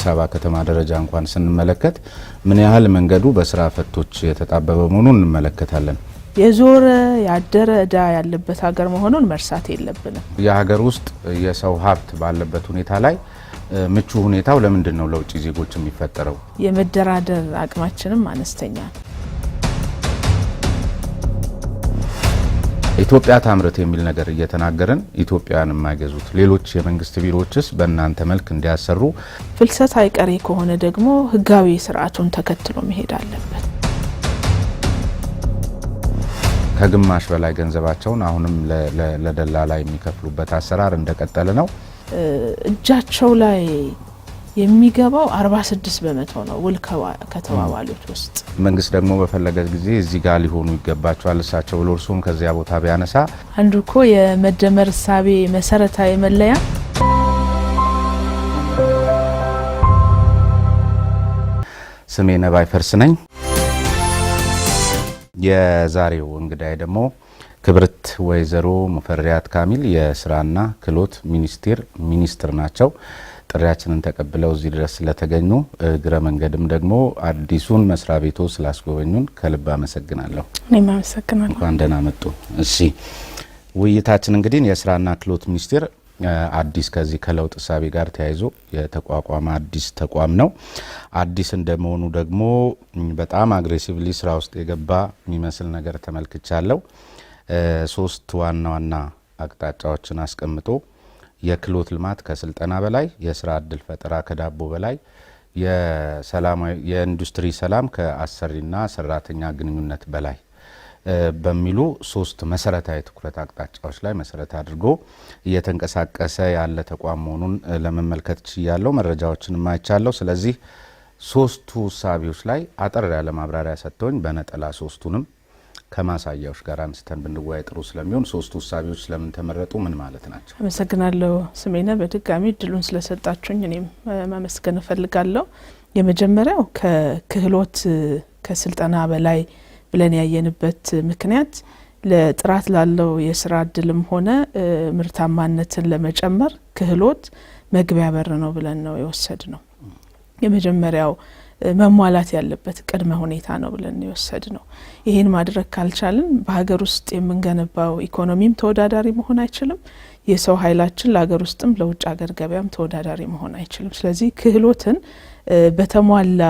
አበባ ከተማ ደረጃ እንኳን ስንመለከት ምን ያህል መንገዱ በስራ ፈቶች የተጣበበ መሆኑን እንመለከታለን። የዞረ ያደረ ዕዳ ያለበት ሀገር መሆኑን መርሳት የለብንም። የሀገር ውስጥ የሰው ሀብት ባለበት ሁኔታ ላይ ምቹ ሁኔታው ለምንድን ነው ለውጭ ዜጎች የሚፈጠረው? የመደራደር አቅማችንም አነስተኛ ነው። ኢትዮጵያ ታምርት የሚል ነገር እየተናገርን ኢትዮጵያን የማይገዙት ሌሎች የመንግስት ቢሮዎችስ በእናንተ መልክ እንዲያሰሩ? ፍልሰት አይቀሬ ከሆነ ደግሞ ህጋዊ ስርዓቱን ተከትሎ መሄድ አለበት። ከግማሽ በላይ ገንዘባቸውን አሁንም ለደላላ የሚከፍሉበት አሰራር እንደቀጠለ ነው። እጃቸው ላይ የሚገባው 46% ነው ውል ከተዋዋሉት ውስጥ። መንግስት ደግሞ በፈለገ ጊዜ እዚህ ጋር ሊሆኑ ይገባቸዋል እሳቸው ብሎ እርሱም ከዚያ ቦታ ቢያነሳ አንዱ እኮ የመደመር እሳቤ መሰረታዊ መለያ ስሜ ነባይ ፈርስ ነኝ። የዛሬው እንግዳይ ደግሞ ክብርት ወይዘሮ ሙፈሪያት ካሚል የስራና ክህሎት ሚኒስትር ናቸው። ጥሪያችንን ተቀብለው እዚህ ድረስ ስለተገኙ እግረ መንገድም ደግሞ አዲሱን መስሪያ ቤቶ ስላስጎበኙን ከልብ አመሰግናለሁ። እኔም አመሰግናለሁ። እንኳን ደህና መጡ። እሺ ውይይታችን እንግዲህ የስራና ክህሎት ሚኒስቴር አዲስ ከዚህ ከለውጥ እሳቤ ጋር ተያይዞ የተቋቋመ አዲስ ተቋም ነው። አዲስ እንደመሆኑ ደግሞ በጣም አግሬሲቭሊ ስራ ውስጥ የገባ የሚመስል ነገር ተመልክቻለሁ። 3 ዋና ዋና አቅጣጫዎችን አስቀምጦ የክህሎት ልማት ከስልጠና በላይ፣ የስራ እድል ፈጠራ ከዳቦ በላይ፣ የኢንዱስትሪ ሰላም ከአሰሪና ሰራተኛ ግንኙነት በላይ በሚሉ 3 መሰረታዊ ትኩረት አቅጣጫዎች ላይ መሰረት አድርጎ እየተንቀሳቀሰ ያለ ተቋም መሆኑን ለመመልከት ችያለሁ። መረጃዎችን ማይቻለሁ። ስለዚህ 3ቱ እሳቤዎች ላይ አጠር ያለ ማብራሪያ ሰጥተውኝ በነጠላ 3ቱንም ከማሳያዎች ጋር አንስተን ብንወያይ ጥሩ ስለሚሆን 3ቱ እሳቤዎች ስለምን ተመረጡ? ምን ማለት ናቸው? አመሰግናለሁ ስሜነ። በድጋሚ እድሉን ስለሰጣችሁኝ እኔም ማመስገን እፈልጋለሁ። የመጀመሪያው ከክህሎት ከስልጠና በላይ ብለን ያየንበት ምክንያት ለጥራት ላለው የስራ እድልም ሆነ ምርታማነትን ለመጨመር ክህሎት መግቢያ በር ነው ብለን ነው የወሰድ ነው። የመጀመሪያው መሟላት ያለበት ቅድመ ሁኔታ ነው ብለን የወሰድ ነው። ይሄን ማድረግ ካልቻልን በሀገር ውስጥ የምንገነባው ኢኮኖሚም ተወዳዳሪ መሆን አይችልም። የሰው ኃይላችን ለሀገር ውስጥም ለውጭ ሀገር ገበያም ተወዳዳሪ መሆን አይችልም። ስለዚህ ክህሎትን በተሟላ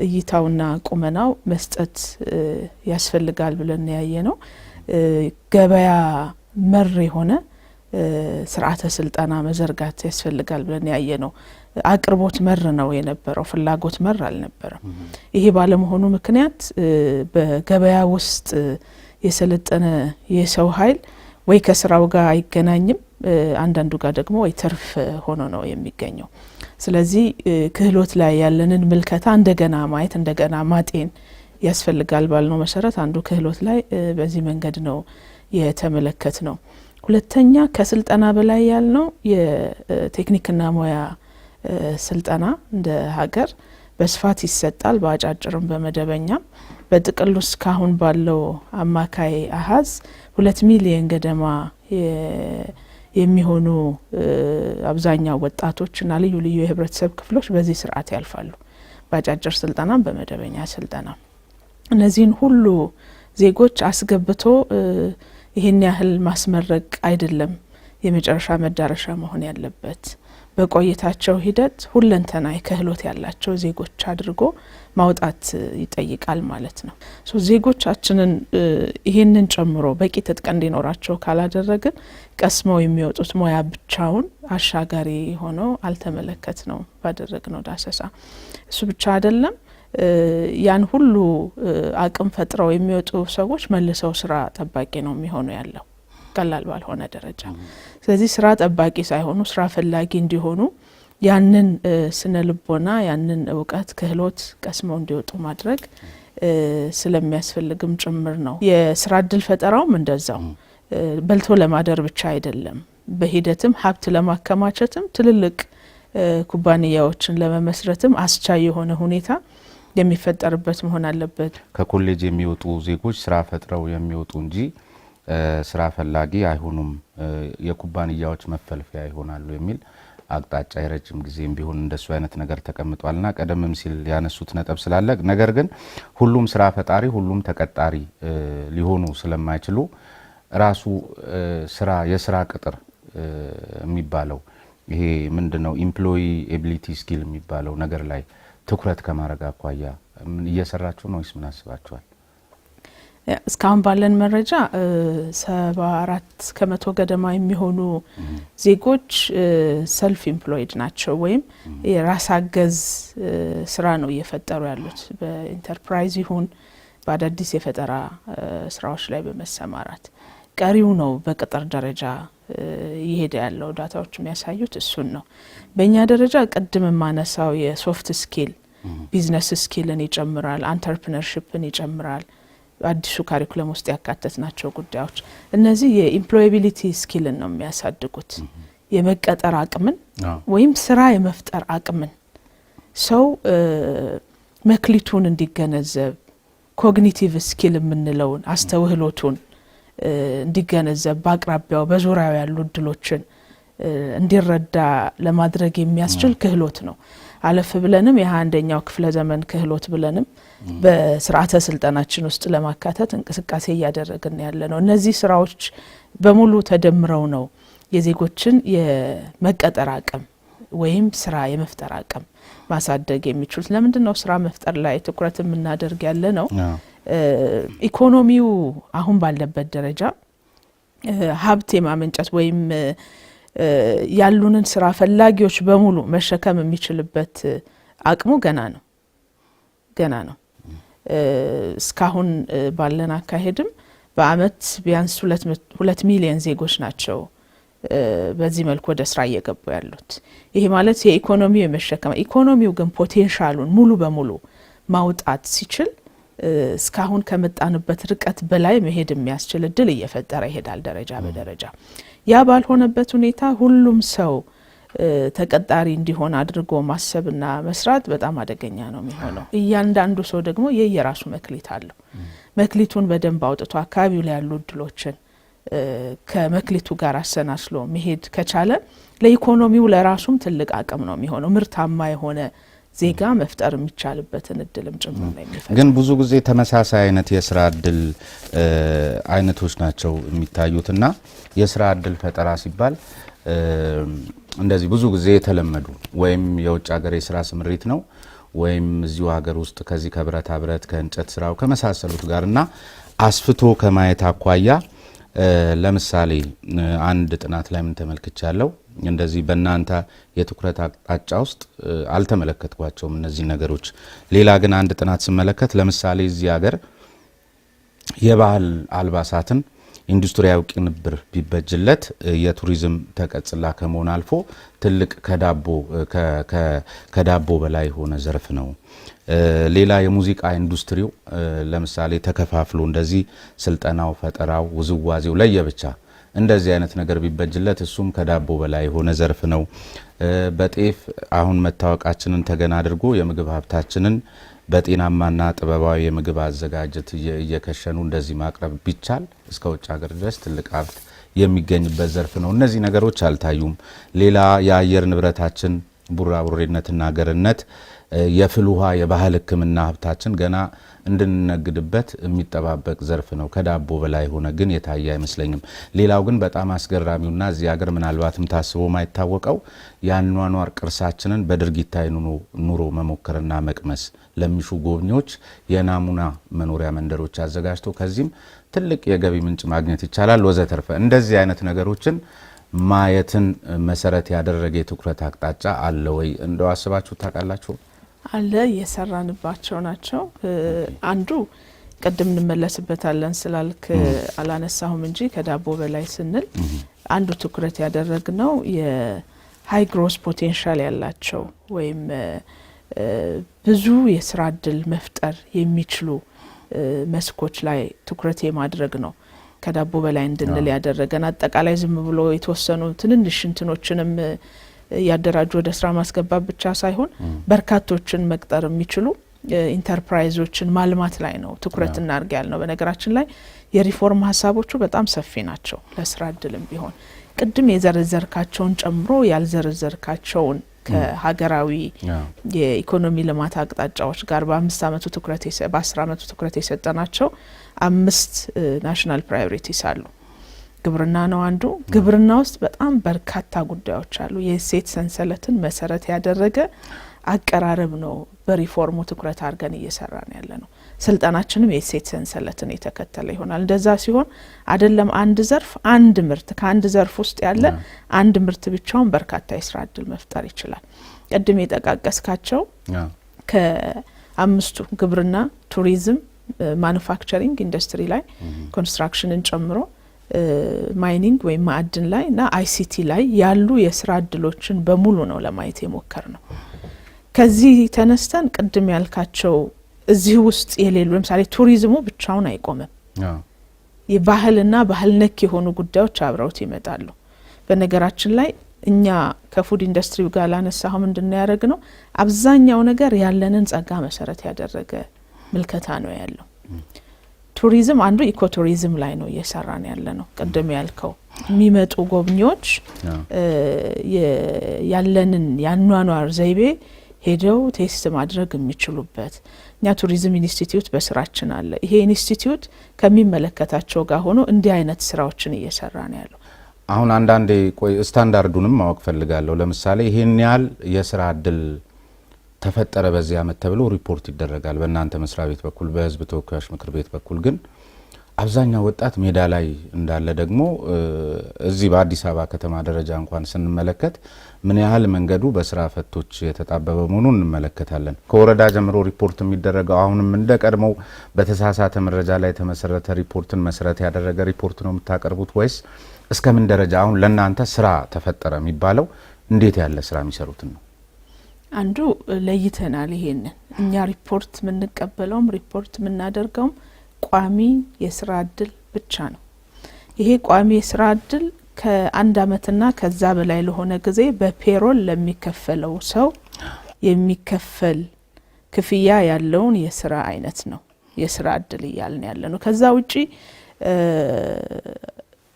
እይታውና ቁመናው መስጠት ያስፈልጋል ብለን ያየ ነው። ገበያ መር የሆነ ስርዓተ ስልጠና መዘርጋት ያስፈልጋል ብለን ያየ ነው። አቅርቦት መር ነው የነበረው፣ ፍላጎት መር አልነበረም። ይሄ ባለመሆኑ ምክንያት በገበያ ውስጥ የሰለጠነ የሰው ኃይል ወይ ከስራው ጋር አይገናኝም፣ አንዳንዱ ጋር ደግሞ ወይ ትርፍ ሆኖ ነው የሚገኘው። ስለዚህ ክህሎት ላይ ያለንን ምልከታ እንደገና ማየት እንደገና ማጤን ያስፈልጋል ባልነው መሰረት አንዱ ክህሎት ላይ በዚህ መንገድ ነው የተመለከት ነው። ሁለተኛ ከስልጠና በላይ ያልነው የቴክኒክና ሙያ ስልጠና እንደ ሀገር በስፋት ይሰጣል፣ በአጫጭርም በመደበኛም። በጥቅሉ እስካሁን ባለው አማካይ አሃዝ 2 ሚሊዮን ገደማ የሚሆኑ አብዛኛው ወጣቶችና ልዩ ልዩ የህብረተሰብ ክፍሎች በዚህ ስርዓት ያልፋሉ፣ በአጫጭር ስልጠናም በመደበኛ ስልጠና። እነዚህን ሁሉ ዜጎች አስገብቶ ይሄን ያህል ማስመረቅ አይደለም የመጨረሻ መዳረሻ መሆን ያለበት። በቆይታቸው ሂደት ሁለንተናዊ ክህሎት ያላቸው ዜጎች አድርጎ ማውጣት ይጠይቃል ማለት ነው። ዜጎቻችንን ይሄንን ጨምሮ በቂ ትጥቅ እንዲኖራቸው ካላደረግን ቀስመው የሚወጡት ሙያ ብቻውን አሻጋሪ ሆኖ አልተመለከት ነው ባደረግነው ዳሰሳ። እሱ ብቻ አይደለም፣ ያን ሁሉ አቅም ፈጥረው የሚወጡ ሰዎች መልሰው ስራ ጠባቂ ነው የሚሆኑ ያለው ቀላል ባልሆነ ደረጃ። ስለዚህ ስራ ጠባቂ ሳይሆኑ ስራ ፈላጊ እንዲሆኑ ያንን ስነ ልቦና ያንን እውቀት ክህሎት ቀስመው እንዲወጡ ማድረግ ስለሚያስፈልግም ጭምር ነው። የስራ እድል ፈጠራውም እንደዛው በልቶ ለማደር ብቻ አይደለም፣ በሂደትም ሀብት ለማከማቸትም ትልልቅ ኩባንያዎችን ለመመስረትም አስቻይ የሆነ ሁኔታ የሚፈጠርበት መሆን አለበት። ከኮሌጅ የሚወጡ ዜጎች ስራ ፈጥረው የሚወጡ እንጂ ስራ ፈላጊ አይሆኑም፣ የኩባንያዎች መፈልፈያ ይሆናሉ የሚል አቅጣጫ የረጅም ጊዜም ቢሆን እንደሱ አይነት ነገር ተቀምጧልና ቀደምም ሲል ያነሱት ነጥብ ስላለ ነገር ግን ሁሉም ስራ ፈጣሪ ሁሉም ተቀጣሪ ሊሆኑ ስለማይችሉ ራሱ ስራ የስራ ቅጥር የሚባለው ይሄ ምንድነው ኢምፕሎይ ኤቢሊቲ ስኪል የሚባለው ነገር ላይ ትኩረት ከማድረግ አኳያ እየሰራችሁ ነው ወይስ ምን አስባችኋል? እስካሁን ባለን መረጃ 74% ገደማ የሚሆኑ ዜጎች ሰልፍ ኢምፕሎይድ ናቸው ወይም የራስ አገዝ ስራ ነው እየፈጠሩ ያሉት በኢንተርፕራይዝ ይሁን በአዳዲስ የፈጠራ ስራዎች ላይ በመሰማራት ቀሪው ነው በቅጥር ደረጃ ይሄድ ያለው ዳታዎች የሚያሳዩት እሱን ነው። በእኛ ደረጃ ቅድም ማነሳው የሶፍት ስኪል ቢዝነስ ስኪልን ይጨምራል፣ አንተርፕረነርሺፕን ይጨምራል። አዲሱ ካሪኩለም ውስጥ ያካተትናቸው ጉዳዮች እነዚህ የኢምፕሎያቢሊቲ ስኪልን ነው የሚያሳድጉት። የመቀጠር አቅምን ወይም ስራ የመፍጠር አቅምን ሰው መክሊቱን እንዲገነዘብ ኮግኒቲቭ ስኪል የምንለውን አስተውህሎቱን እንዲገነዘብ በአቅራቢያው በዙሪያው ያሉ እድሎችን እንዲረዳ ለማድረግ የሚያስችል ክህሎት ነው። አለፍ ብለንም የ21ኛው ክፍለ ዘመን ክህሎት ብለንም በስርዓተ ስልጠናችን ውስጥ ለማካተት እንቅስቃሴ እያደረግን ያለ ነው። እነዚህ ስራዎች በሙሉ ተደምረው ነው የዜጎችን የመቀጠር አቅም ወይም ስራ የመፍጠር አቅም ማሳደግ የሚችሉት። ለምንድነው ስራ መፍጠር ላይ ትኩረት የምናደርግ ያለ ነው? ኢኮኖሚው አሁን ባለበት ደረጃ ሀብት የማመንጨት ወይም ያሉንን ስራ ፈላጊዎች በሙሉ መሸከም የሚችልበት አቅሙ ገና ነው። እስካሁን ባለን አካሄድም በአመት ቢያንስ 2 ሚሊዮን ዜጎች ናቸው በዚህ መልኩ ወደ ስራ እየገቡ ያሉት። ይሄ ማለት የኢኮኖሚው የመሸከም ኢኮኖሚው ግን ፖቴንሻሉን ሙሉ በሙሉ ማውጣት ሲችል እስካሁን ከመጣንበት ርቀት በላይ መሄድ የሚያስችል እድል እየፈጠረ ይሄዳል ደረጃ በደረጃ። ያ ባልሆነበት ሁኔታ ሁሉም ሰው ተቀጣሪ እንዲሆን አድርጎ ማሰብና መስራት በጣም አደገኛ ነው የሚሆነው። እያንዳንዱ ሰው ደግሞ የየራሱ መክሊት አለው። መክሊቱን በደንብ አውጥቶ አካባቢው ላይ ያሉ እድሎችን ከመክሊቱ ጋር አሰናስሎ መሄድ ከቻለ ለኢኮኖሚው ለራሱም ትልቅ አቅም ነው የሚሆነው። ምርታማ የሆነ ዜጋ መፍጠር የሚቻልበትን እድልም ጭምር ነው የሚፈጥረው። ግን ብዙ ጊዜ ተመሳሳይ አይነት የስራ እድል አይነቶች ናቸው የሚታዩትና የስራ እድል ፈጠራ ሲባል እንደዚህ ብዙ ጊዜ የተለመዱ ወይም የውጭ ሀገር የስራ ስምሪት ነው ወይም እዚሁ ሀገር ውስጥ ከዚህ ከብረታ ብረት ከእንጨት ስራው ከመሳሰሉት ጋርና አስፍቶ ከማየት አኳያ ለምሳሌ አንድ ጥናት ላይ ምን ተመልክቻለሁ እንደዚህ በእናንተ የትኩረት አቅጣጫ ውስጥ አልተመለከትኳቸውም እነዚህ ነገሮች። ሌላ ግን አንድ ጥናት ስመለከት ለምሳሌ እዚህ ሀገር የባህል አልባሳትን ኢንዱስትሪያዊ ቅንብር ቢበጅለት የቱሪዝም ተቀጽላ ከመሆን አልፎ ትልቅ ከዳቦ በላይ ሆነ ዘርፍ ነው። ሌላ የሙዚቃ ኢንዱስትሪው ለምሳሌ ተከፋፍሎ እንደዚህ ስልጠናው፣ ፈጠራው፣ ውዝዋዜው ለየብቻ እንደዚህ አይነት ነገር ቢበጅለት እሱም ከዳቦ በላይ ሆነ ዘርፍ ነው። በጤፍ አሁን መታወቃችንን ተገና አድርጎ የምግብ ሀብታችንን በጤናማና ጥበባዊ የምግብ አዘጋጀት እየከሸኑ እንደዚህ ማቅረብ ቢቻል እስከ ውጭ ሀገር ድረስ ትልቅ ሀብት የሚገኝበት ዘርፍ ነው። እነዚህ ነገሮች አልታዩም። ሌላ የአየር ንብረታችን ቡራቡሬነትና ገርነት የፍል ውሃ የባህል ሕክምና ሀብታችን ገና እንድንነግድበት የሚጠባበቅ ዘርፍ ነው። ከዳቦ በላይ ሆነ ግን የታየ አይመስለኝም። ሌላው ግን በጣም አስገራሚውና እዚህ ሀገር ምናልባትም ታስቦ ማይታወቀው የአኗኗር ቅርሳችንን በድርጊታዊ ኑሮ መሞከርና መቅመስ ለሚሹ ጎብኚዎች የናሙና መኖሪያ መንደሮች አዘጋጅቶ ከዚህም ትልቅ የገቢ ምንጭ ማግኘት ይቻላል ወዘተርፈ። እንደዚህ አይነት ነገሮችን ማየትን መሰረት ያደረገ የትኩረት አቅጣጫ አለ ወይ? እንደው አስባችሁ ታውቃላችሁ? አለ፣ እየሰራንባቸው ናቸው። አንዱ ቅድም እንመለስበታለን ስላልክ አላነሳሁም እንጂ ከዳቦ በላይ ስንል አንዱ ትኩረት ያደረግነው የሃይ ግሮስ ፖቴንሻል ያላቸው ወይም ብዙ የስራ እድል መፍጠር የሚችሉ መስኮች ላይ ትኩረት የማድረግ ነው። ከዳቦ በላይ እንድንል ያደረገን አጠቃላይ ዝም ብሎ የተወሰኑ ትንንሽ እንትኖችንም ያደራጁ ወደ ስራ ማስገባት ብቻ ሳይሆን በርካቶችን መቅጠር የሚችሉ ኢንተርፕራይዞችን ማልማት ላይ ነው ትኩረት እናርግ ያልነው። በነገራችን ላይ የሪፎርም ሀሳቦቹ በጣም ሰፊ ናቸው። ለስራ እድልም ቢሆን ቅድም የዘረዘርካቸውን ጨምሮ ያልዘረዘርካቸውን ከሀገራዊ የኢኮኖሚ ልማት አቅጣጫዎች ጋር በ5 አመቱ ትኩረት በ10 አመቱ ትኩረት የሰጠናቸው 5 ናሽናል ፕራዮሪቲስ አሉ። ግብርና ነው አንዱ። ግብርና ውስጥ በጣም በርካታ ጉዳዮች አሉ። የእሴት ሰንሰለትን መሰረት ያደረገ አቀራረብ ነው በሪፎርሙ ትኩረት አድርገን እየሰራን ያለ ነው። ስልጣናችንም የእሴት ሰንሰለትን የተከተለ ይሆናል። እንደዛ ሲሆን አይደለም አንድ ዘርፍ አንድ ምርት ከአንድ ዘርፍ ውስጥ ያለ አንድ ምርት ብቻውን በርካታ የስራ እድል መፍጠር ይችላል። ቅድም የጠቃቀስካቸው ከ5ቱ ግብርና፣ ቱሪዝም፣ ማኑፋክቸሪንግ ኢንዱስትሪ ላይ ኮንስትራክሽንን ጨምሮ ማይኒንግ ወይም ማዕድን ላይ እና አይሲቲ ላይ ያሉ የስራ እድሎችን በሙሉ ነው ለማየት የሞከር ነው። ከዚህ ተነስተን ቅድም ያልካቸው እዚህ ውስጥ የሌሉ ለምሳሌ ቱሪዝሙ ብቻውን አይቆምም። የባህልና ባህል ነክ የሆኑ ጉዳዮች አብረውት ይመጣሉ። በነገራችን ላይ እኛ ከፉድ ኢንዱስትሪው ጋር ላነሳው ምንድነው ያደረግነው አብዛኛው ነገር ያለንን ጸጋ መሰረት ያደረገ ምልከታ ነው ያለው። ቱሪዝም አንዱ ኢኮቱሪዝም ላይ ነው እየሰራን ያለ ነው። ቅድም ያልከው የሚመጡ ጎብኚዎች ያለንን ያኗኗር ዘይቤ ሄደው ቴስት ማድረግ የሚችሉበት እኛ ቱሪዝም ኢንስቲትዩት በስራችን አለ። ይሄ ኢንስቲትዩት ከሚመለከታቸው ጋር ሆኖ እንዲህ አይነት ስራዎችን እየሰራ ነው ያለው። አሁን አንዳንዴ ስታንዳርዱንም ማወቅ ፈልጋለሁ። ለምሳሌ ይሄን ያህል የስራ እድል ተፈጠረ በዚህ አመት ተብሎ ሪፖርት ይደረጋል በእናንተ መስሪያ ቤት በኩል፣ በህዝብ ተወካዮች ምክር ቤት በኩል ግን አብዛኛው ወጣት ሜዳ ላይ እንዳለ ደግሞ እዚህ በአዲስ አበባ ከተማ ደረጃ እንኳን ስንመለከት ምን ያህል መንገዱ በስራ ፈቶች የተጣበበ መሆኑን እንመለከታለን። ከወረዳ ጀምሮ ሪፖርት የሚደረገው አሁንም እንደቀድሞው በተሳሳተ መረጃ ላይ የተመሰረተ ሪፖርትን መሰረት ያደረገ ሪፖርት ነው የምታቀርቡት ወይስ እስከምን ደረጃ አሁን ለእናንተ ስራ ተፈጠረ የሚባለው እንዴት ያለ ስራ የሚሰሩትን ነው? አንዱ ለይተናል። ይሄንን እኛ ሪፖርት የምንቀበለውም ሪፖርት የምናደርገውም ቋሚ የስራ እድል ብቻ ነው። ይሄ ቋሚ የስራ እድል ከአንድ አመትና ከዛ በላይ ለሆነ ጊዜ በፔሮል ለሚከፈለው ሰው የሚከፈል ክፍያ ያለውን የስራ አይነት ነው የስራ እድል እያልን ያለ ነው። ከዛ ውጪ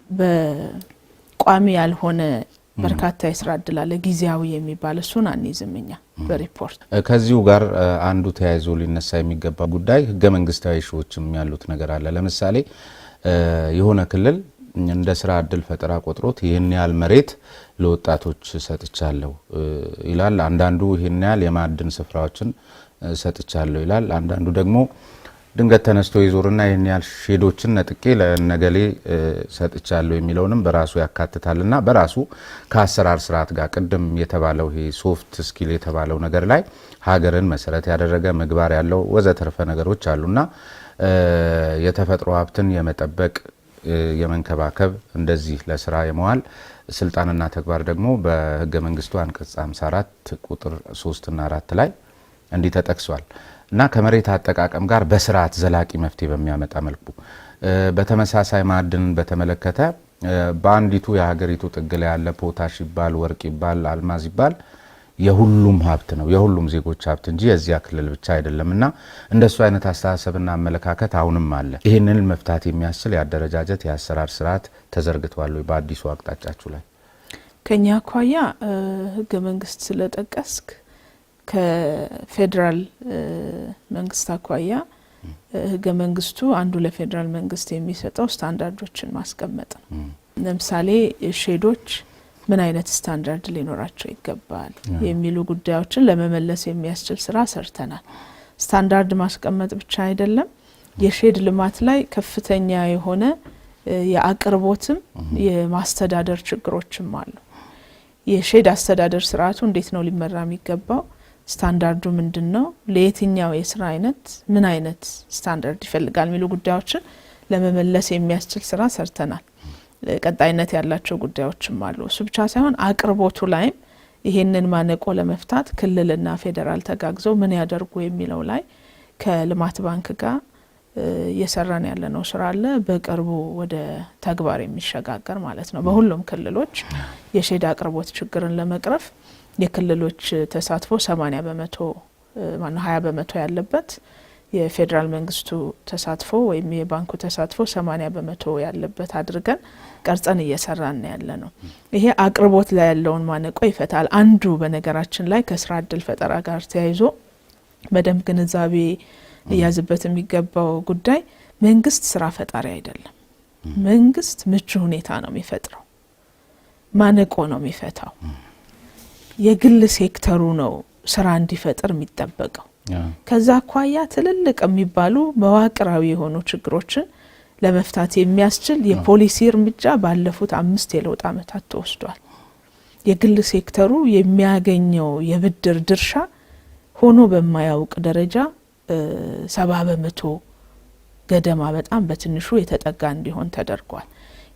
በቋሚ ያልሆነ በርካታ የስራ እድል አለ ጊዜያዊ የሚባል እሱን አንይዝምኛ በሪፖርት። ከዚሁ ጋር አንዱ ተያይዞ ሊነሳ የሚገባ ጉዳይ ህገ መንግስታዊ ሹዎችም ያሉት ነገር አለ። ለምሳሌ የሆነ ክልል እንደ ስራ እድል ፈጠራ ቆጥሮት ይህን ያህል መሬት ለወጣቶች ሰጥቻለሁ ይላል። አንዳንዱ ይህን ያህል የማዕድን ስፍራዎችን ሰጥቻለሁ ይላል። አንዳንዱ ደግሞ ድንገት ተነስቶ ይዞርና ይህን ያህል ሼዶችን ነጥቄ ለነገሌ ሰጥቻለሁ የሚለውንም በራሱ ያካትታልና በራሱ ከአሰራር ስርዓት ጋር ቅድም የተባለው ይሄ ሶፍት ስኪል የተባለው ነገር ላይ ሀገርን መሰረት ያደረገ ምግባር ያለው ወዘተርፈ ነገሮች አሉና የተፈጥሮ ሀብትን የመጠበቅ የመንከባከብ እንደዚህ ለስራ የመዋል ስልጣንና ተግባር ደግሞ በህገ መንግስቱ አንቀጽ 54 ቁጥር 3 እና 4 ላይ እንዲህ ተጠቅሷል እና ከመሬት አጠቃቀም ጋር በስርዓት ዘላቂ መፍትሄ በሚያመጣ መልኩ በተመሳሳይ ማዕድንን በተመለከተ በአንዲቱ የሀገሪቱ ጥግ ላይ ያለ ፖታሽ ይባል ወርቅ ይባል አልማዝ ይባል የሁሉም ሀብት ነው የሁሉም ዜጎች ሀብት እንጂ የዚያ ክልል ብቻ አይደለምና እንደሱ አይነት አስተሳሰብና አመለካከት አሁንም አለ። ይሄንን መፍታት የሚያስችል ያደረጃጀት የአሰራር ስርዓት ተዘርግቷል ወይ በአዲሱ አቅጣጫችሁ ላይ? ከኛ አኳያ ህገ መንግስት ስለጠቀስክ ከፌደራል መንግስት አኳያ ህገ መንግስቱ አንዱ ለፌደራል መንግስት የሚሰጠው ስታንዳርዶችን ማስቀመጥ ነው። ለምሳሌ ሼዶች ምን አይነት ስታንዳርድ ሊኖራቸው ይገባል የሚሉ ጉዳዮችን ለመመለስ የሚያስችል ስራ ሰርተናል። ስታንዳርድ ማስቀመጥ ብቻ አይደለም፣ የሼድ ልማት ላይ ከፍተኛ የሆነ የአቅርቦትም የማስተዳደር ችግሮችም አሉ። የሼድ አስተዳደር ስርዓቱ እንዴት ነው ሊመራ የሚገባው? ስታንዳርዱ ምንድነው? ለየትኛው የስራ አይነት ምን አይነት ስታንዳርድ ይፈልጋል የሚሉ ጉዳዮችን ለመመለስ የሚያስችል ስራ ሰርተናል። ቀጣይነት ያላቸው ጉዳዮችም አሉ። እሱ ብቻ ሳይሆን አቅርቦቱ ላይም ይሄንን ማነቆ ለመፍታት ክልልና ፌደራል ተጋግዘው ምን ያደርጉ የሚለው ላይ ከልማት ባንክ ጋር እየሰራን ያለነው ስራ አለ። በቅርቡ ወደ ተግባር የሚሸጋገር ማለት ነው። በሁሉም ክልሎች የሼድ አቅርቦት ችግርን ለመቅረፍ የክልሎች ተሳትፎ 80% ማነው 20% ያለበት የፌዴራል መንግስቱ ተሳትፎ ወይም የባንኩ ተሳትፎ 80% ያለበት አድርገን ቀርጸን እየሰራን ያለ ነው። ይሄ አቅርቦት ላይ ያለውን ማነቆ ይፈታል። አንዱ በነገራችን ላይ ከስራ እድል ፈጠራ ጋር ተያይዞ በደንብ ግንዛቤ እያዝበት የሚገባው ጉዳይ መንግስት ስራ ፈጣሪ አይደለም። መንግስት ምቹ ሁኔታ ነው የሚፈጥረው፣ ማነቆ ነው የሚፈታው። የግል ሴክተሩ ነው ስራ እንዲፈጥር የሚጠበቀው። ከዛ አኳያ ትልልቅ የሚባሉ መዋቅራዊ የሆኑ ችግሮችን ለመፍታት የሚያስችል የፖሊሲ እርምጃ ባለፉት 5 የለውጥ ዓመታት ተወስዷል። የግል ሴክተሩ የሚያገኘው የብድር ድርሻ ሆኖ በማያውቅ ደረጃ 70% ገደማ በጣም በትንሹ የተጠጋ እንዲሆን ተደርጓል።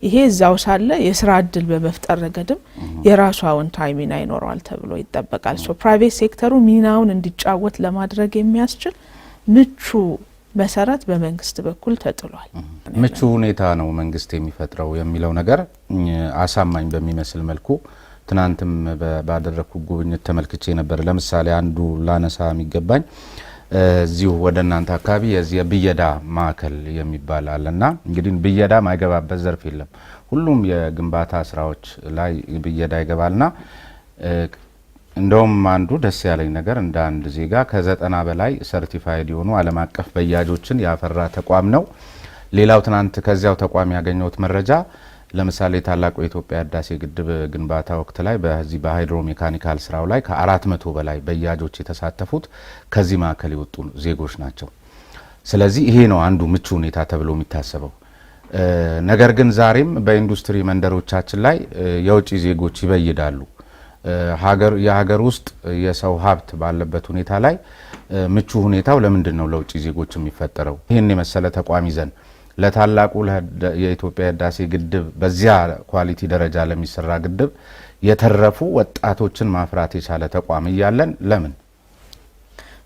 ይሄ እዛው ሳለ የስራ እድል በመፍጠር ረገድም የራሱ አዎንታዊ ሚና ይኖረዋል ተብሎ ይጠበቃል። ፕራይቬት ሴክተሩ ሚናውን እንዲጫወት ለማድረግ የሚያስችል ምቹ መሰረት በመንግስት በኩል ተጥሏል። ምቹ ሁኔታ ነው መንግስት የሚፈጥረው የሚለው ነገር አሳማኝ በሚመስል መልኩ ትናንትም ባደረኩ ጉብኝት ተመልክቼ ነበር። ለምሳሌ አንዱ ላነሳ የሚገባኝ እዚሁ ወደ እናንተ አካባቢ የዚህ ብየዳ ማዕከል የሚባል አለና እንግዲህ ብየዳ ማይገባበት ዘርፍ የለም። ሁሉም የግንባታ ስራዎች ላይ ብየዳ ይገባልና እንደውም አንዱ ደስ ያለኝ ነገር እንደ አንድ ዜጋ ከ90 በላይ ሰርቲፋይድ የሆኑ ዓለም አቀፍ በያጆችን ያፈራ ተቋም ነው። ሌላው ትናንት ከዚያው ተቋም ያገኘሁት መረጃ ለምሳሌ ታላቁ የኢትዮጵያ ህዳሴ ግድብ ግንባታ ወቅት ላይ በዚህ በሃይድሮ ሜካኒካል ስራው ላይ ከ400 በላይ በያጆች የተሳተፉት ከዚህ ማዕከል የወጡ ዜጎች ናቸው። ስለዚህ ይሄ ነው አንዱ ምቹ ሁኔታ ተብሎ የሚታሰበው። ነገር ግን ዛሬም በኢንዱስትሪ መንደሮቻችን ላይ የውጭ ዜጎች ይበይዳሉ። የሀገር ውስጥ የሰው ሀብት ባለበት ሁኔታ ላይ ምቹ ሁኔታው ለምንድን ነው ለውጭ ዜጎች የሚፈጠረው? ይህን የመሰለ ተቋም ይዘን ለታላቁ የኢትዮጵያ ህዳሴ ግድብ በዚያ ኳሊቲ ደረጃ ለሚሰራ ግድብ የተረፉ ወጣቶችን ማፍራት የቻለ ተቋም እያለን ለምን?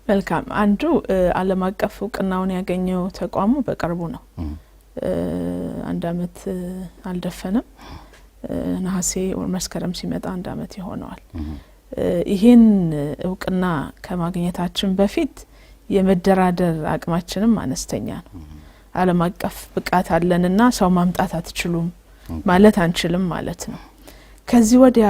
መልካም። አንዱ ዓለም አቀፍ እውቅናውን ያገኘው ተቋሙ በቅርቡ ነው። 1 አመት አልደፈነም። ነሐሴ መስከረም ሲመጣ 1 አመት ይሆነዋል። ይህን እውቅና ከማግኘታችን በፊት የመደራደር አቅማችንም አነስተኛ ነው። ዓለም አቀፍ ብቃት አለንና ሰው ማምጣት አትችሉም ማለት አንችልም ማለት ነው። ከዚህ ወዲያ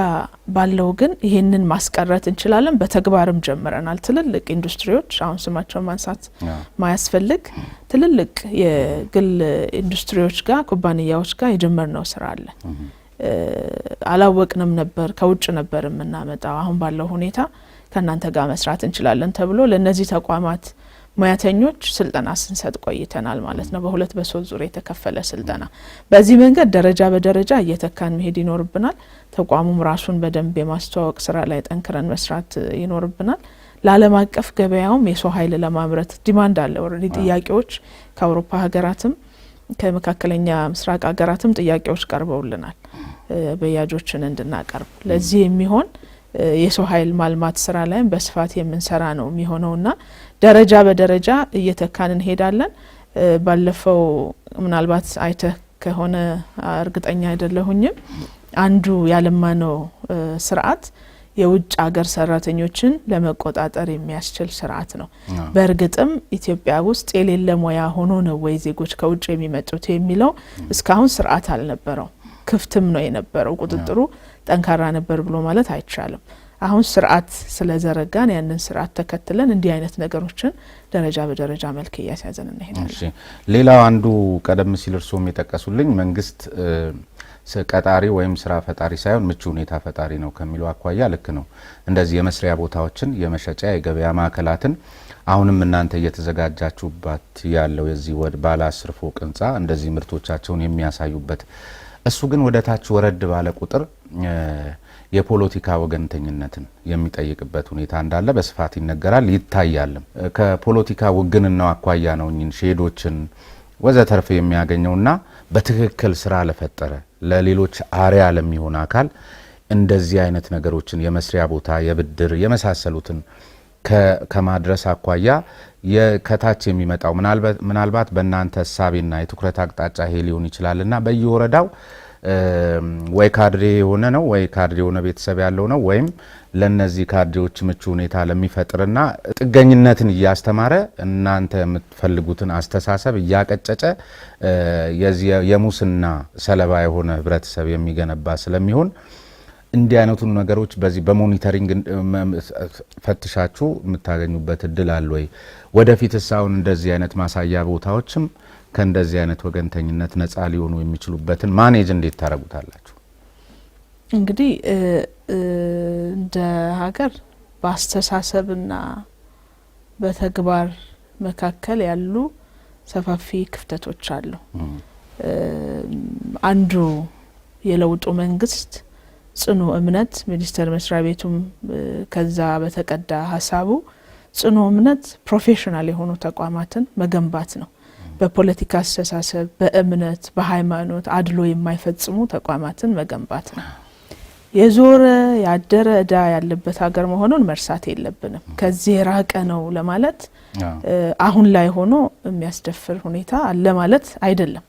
ባለው ግን ይሄንን ማስቀረት እንችላለን። በተግባርም ጀምረናል። ትልልቅ ኢንዱስትሪዎች አሁን ስማቸው ማንሳት ማያስፈልግ ትልልቅ የግል ኢንዱስትሪዎች ጋር ኩባንያዎች ጋር የጀመርነው ስራ አለ። አላወቅንም ነበር፣ ከውጭ ነበር የምናመጣው። አሁን ባለው ሁኔታ ከናንተ ጋር መስራት እንችላለን ተብሎ ለነዚህ ተቋማት ሙያተኞች ስልጠና ስንሰጥ ቆይተናል ማለት ነው። በ2 በ3 ዙር የተከፈለ ስልጠና። በዚህ መንገድ ደረጃ በደረጃ እየተካን መሄድ ይኖርብናል። ተቋሙም ራሱን በደንብ የማስተዋወቅ ስራ ላይ ጠንክረን መስራት ይኖርብናል። ለዓለም አቀፍ ገበያውም የሰው ኃይል ለማምረት ዲማንድ አለ። ኦሬዲ ጥያቄዎች ከአውሮፓ ሀገራትም ከመካከለኛ ምስራቅ ሀገራትም ጥያቄዎች ቀርበውልናል በያጆችን እንድናቀርብ። ለዚህ የሚሆን የሰው ኃይል ማልማት ስራ ላይም በስፋት የምንሰራ ነው የሚሆነውና ደረጃ በደረጃ እየተካን እንሄዳለን። ባለፈው ምናልባት አይተህ ከሆነ እርግጠኛ አይደለሁኝም፣ አንዱ ያለማነው ስርዓት የውጭ ሀገር ሰራተኞችን ለመቆጣጠር የሚያስችል ስርዓት ነው። በእርግጥም ኢትዮጵያ ውስጥ የሌለ ሙያ ሆኖ ነው ወይ ዜጎች ከውጭ የሚመጡት የሚለው እስካሁን ስርዓት አልነበረው። ክፍትም ነው የነበረው። ቁጥጥሩ ጠንካራ ነበር ብሎ ማለት አይቻልም። አሁን ስርዓት ስለዘረጋን ያንን ስርዓት ተከትለን እንዲህ አይነት ነገሮችን ደረጃ በደረጃ መልክ እያስያዘን እንሄዳለን። ሌላው አንዱ ቀደም ሲል እርስዎም የጠቀሱልኝ መንግስት ቀጣሪ ወይም ስራ ፈጣሪ ሳይሆን ምቹ ሁኔታ ፈጣሪ ነው ከሚለው አኳያ ልክ ነው። እንደዚህ የመስሪያ ቦታዎችን፣ የመሸጫ የገበያ ማዕከላትን አሁንም እናንተ እየተዘጋጃችሁባት ያለው የዚህ ባለ 10 ፎቅ ህንጻ እንደዚህ ምርቶቻቸውን የሚያሳዩበት እሱ ግን ወደ ታች ወረድ ባለ ቁጥር የፖለቲካ ወገንተኝነትን የሚጠይቅበት ሁኔታ እንዳለ በስፋት ይነገራል ይታያልም። ከፖለቲካ ውግንናው አኳያ ነው እኚህን ሼዶችን ወዘተርፈ የሚያገኘውና በትክክል ስራ ለፈጠረ ለሌሎች አሪያ ለሚሆን አካል እንደዚህ አይነት ነገሮችን የመስሪያ ቦታ፣ የብድር የመሳሰሉትን ከማድረስ አኳያ ከታች የሚመጣው ምናልባት በእናንተ ሀሳቤና የትኩረት አቅጣጫ ይሄ ሊሆን ይችላልና በየወረዳው ወይ ካድሬ የሆነ ነው ወይ ካድሬ የሆነ ቤተሰብ ያለው ነው ወይም ለነዚህ ካድሬዎች ምቹ ሁኔታ ለሚፈጥርና ጥገኝነትን እያስተማረ እናንተ የምትፈልጉትን አስተሳሰብ እያቀጨጨ የሙስና ሰለባ የሆነ ህብረተሰብ የሚገነባ ስለሚሆን እንዲህ አይነቱን ነገሮች በዚህ በሞኒተሪንግ ፈትሻችሁ የምታገኙበት እድል አለ ወይ? ወደፊትስ አሁን እንደዚህ አይነት ማሳያ ቦታዎችም ከእንደዚህ አይነት ወገንተኝነት ነፃ ሊሆኑ የሚችሉበትን ማኔጅ እንዴት ታረጉታላችሁ? እንግዲህ እንደ ሀገር በአስተሳሰብና በተግባር መካከል ያሉ ሰፋፊ ክፍተቶች አሉ። አንዱ የለውጡ መንግስት ጽኑ እምነት ሚኒስቴር መስሪያ ቤቱም ከዛ በተቀዳ ሀሳቡ ጽኑ እምነት ፕሮፌሽናል የሆኑ ተቋማትን መገንባት ነው። በፖለቲካ አስተሳሰብ፣ በእምነት፣ በሃይማኖት አድሎ የማይፈጽሙ ተቋማትን መገንባት ነው። የዞረ ያደረ እዳ ያለበት ሀገር መሆኑን መርሳት የለብንም። ከዚህ የራቀ ነው ለማለት አሁን ላይ ሆኖ የሚያስደፍር ሁኔታ አለ ማለት አይደለም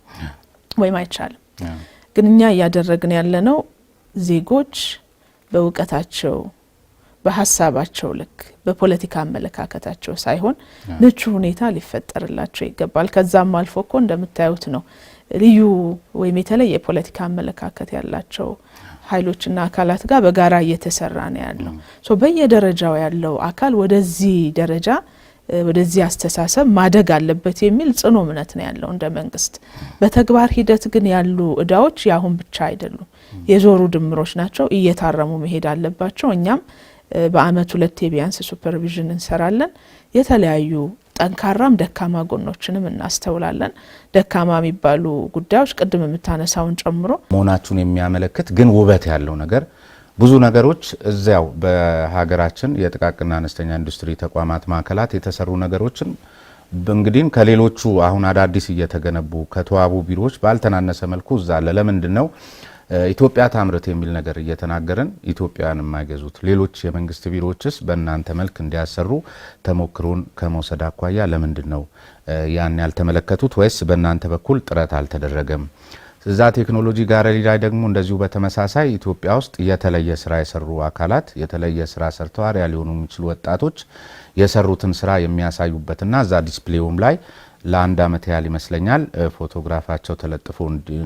ወይም አይቻልም። ግን እኛ እያደረግን ያለነው ዜጎች በእውቀታቸው በሀሳባቸው ልክ በፖለቲካ አመለካከታቸው ሳይሆን ምቹ ሁኔታ ሊፈጠርላቸው ይገባል። ከዛም አልፎ እኮ እንደምታዩት ነው ልዩ ወይም የተለየ የፖለቲካ አመለካከት ያላቸው ኃይሎችና አካላት ጋር በጋራ እየተሰራ ነው ያለው። በየደረጃው ያለው አካል ወደዚህ ደረጃ ወደዚህ አስተሳሰብ ማደግ አለበት የሚል ጽኑ እምነት ነው ያለው እንደ መንግስት። በተግባር ሂደት ግን ያሉ እዳዎች ያሁን ብቻ አይደሉም፣ የዞሩ ድምሮች ናቸው፣ እየታረሙ መሄድ አለባቸው። እኛም በአመት 2 ቢያንስ ሱፐርቪዥን እንሰራለን። የተለያዩ ጠንካራም ደካማ ጎኖችንም እናስተውላለን። ደካማ የሚባሉ ጉዳዮች ቅድም የምታነሳውን ጨምሮ መሆናችሁን የሚያመለክት ግን ውበት ያለው ነገር ብዙ ነገሮች እዚያው በሀገራችን የጥቃቅንና አነስተኛ ኢንዱስትሪ ተቋማት ማዕከላት የተሰሩ ነገሮችን እንግዲህ ከሌሎቹ አሁን አዳዲስ እየተገነቡ ከተዋቡ ቢሮዎች ባልተናነሰ መልኩ እዛ አለ። ለምንድን ነው ኢትዮጵያ ታምርት የሚል ነገር እየተናገርን ኢትዮጵያን የማይገዙት? ሌሎች የመንግስት ቢሮዎችስ በእናንተ መልክ እንዲያሰሩ ተሞክሮን ከመውሰድ አኳያ ለምንድን ነው ያን ያልተመለከቱት? ወይስ በእናንተ በኩል ጥረት አልተደረገም? እዛ ቴክኖሎጂ ጋለሪ ላይ ደግሞ እንደዚሁ በተመሳሳይ ኢትዮጵያ ውስጥ የተለየ ስራ የሰሩ አካላት የተለየ ስራ ሰርተው አርአያ ሊሆኑ የሚችሉ ወጣቶች የሰሩትን ስራ የሚያሳዩበትና እዛ ዲስፕሌውም ላይ ለአንድ አመት ያህል ይመስለኛል ፎቶግራፋቸው ተለጥፎ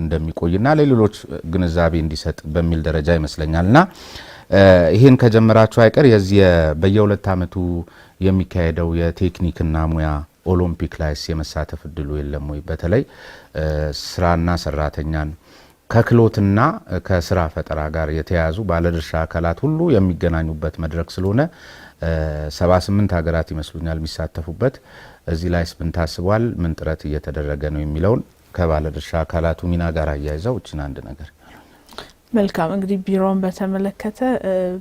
እንደሚቆይና ለሌሎች ግንዛቤ እንዲሰጥ በሚል ደረጃ ይመስለኛልና ይሄን ከጀመራችሁ አይቀር የዚህ በየ2 አመቱ የሚካሄደው የቴክኒክና ሙያ ኦሎምፒክ ላይስ የመሳተፍ እድሉ የለም ወይ? በተለይ ስራና ሰራተኛን ከክሎትና ከስራ ፈጠራ ጋር የተያያዙ ባለድርሻ አካላት ሁሉ የሚገናኙበት መድረክ ስለሆነ 78 ሀገራት ይመስሉኛል የሚሳተፉበት። እዚህ ላይስ ምን ታስቧል? ምን ጥረት እየተደረገ ነው የሚለውን ከባለድርሻ አካላቱ ሚና ጋር አያይዘው እቺን አንድ ነገር። መልካም እንግዲህ ቢሮውን በተመለከተ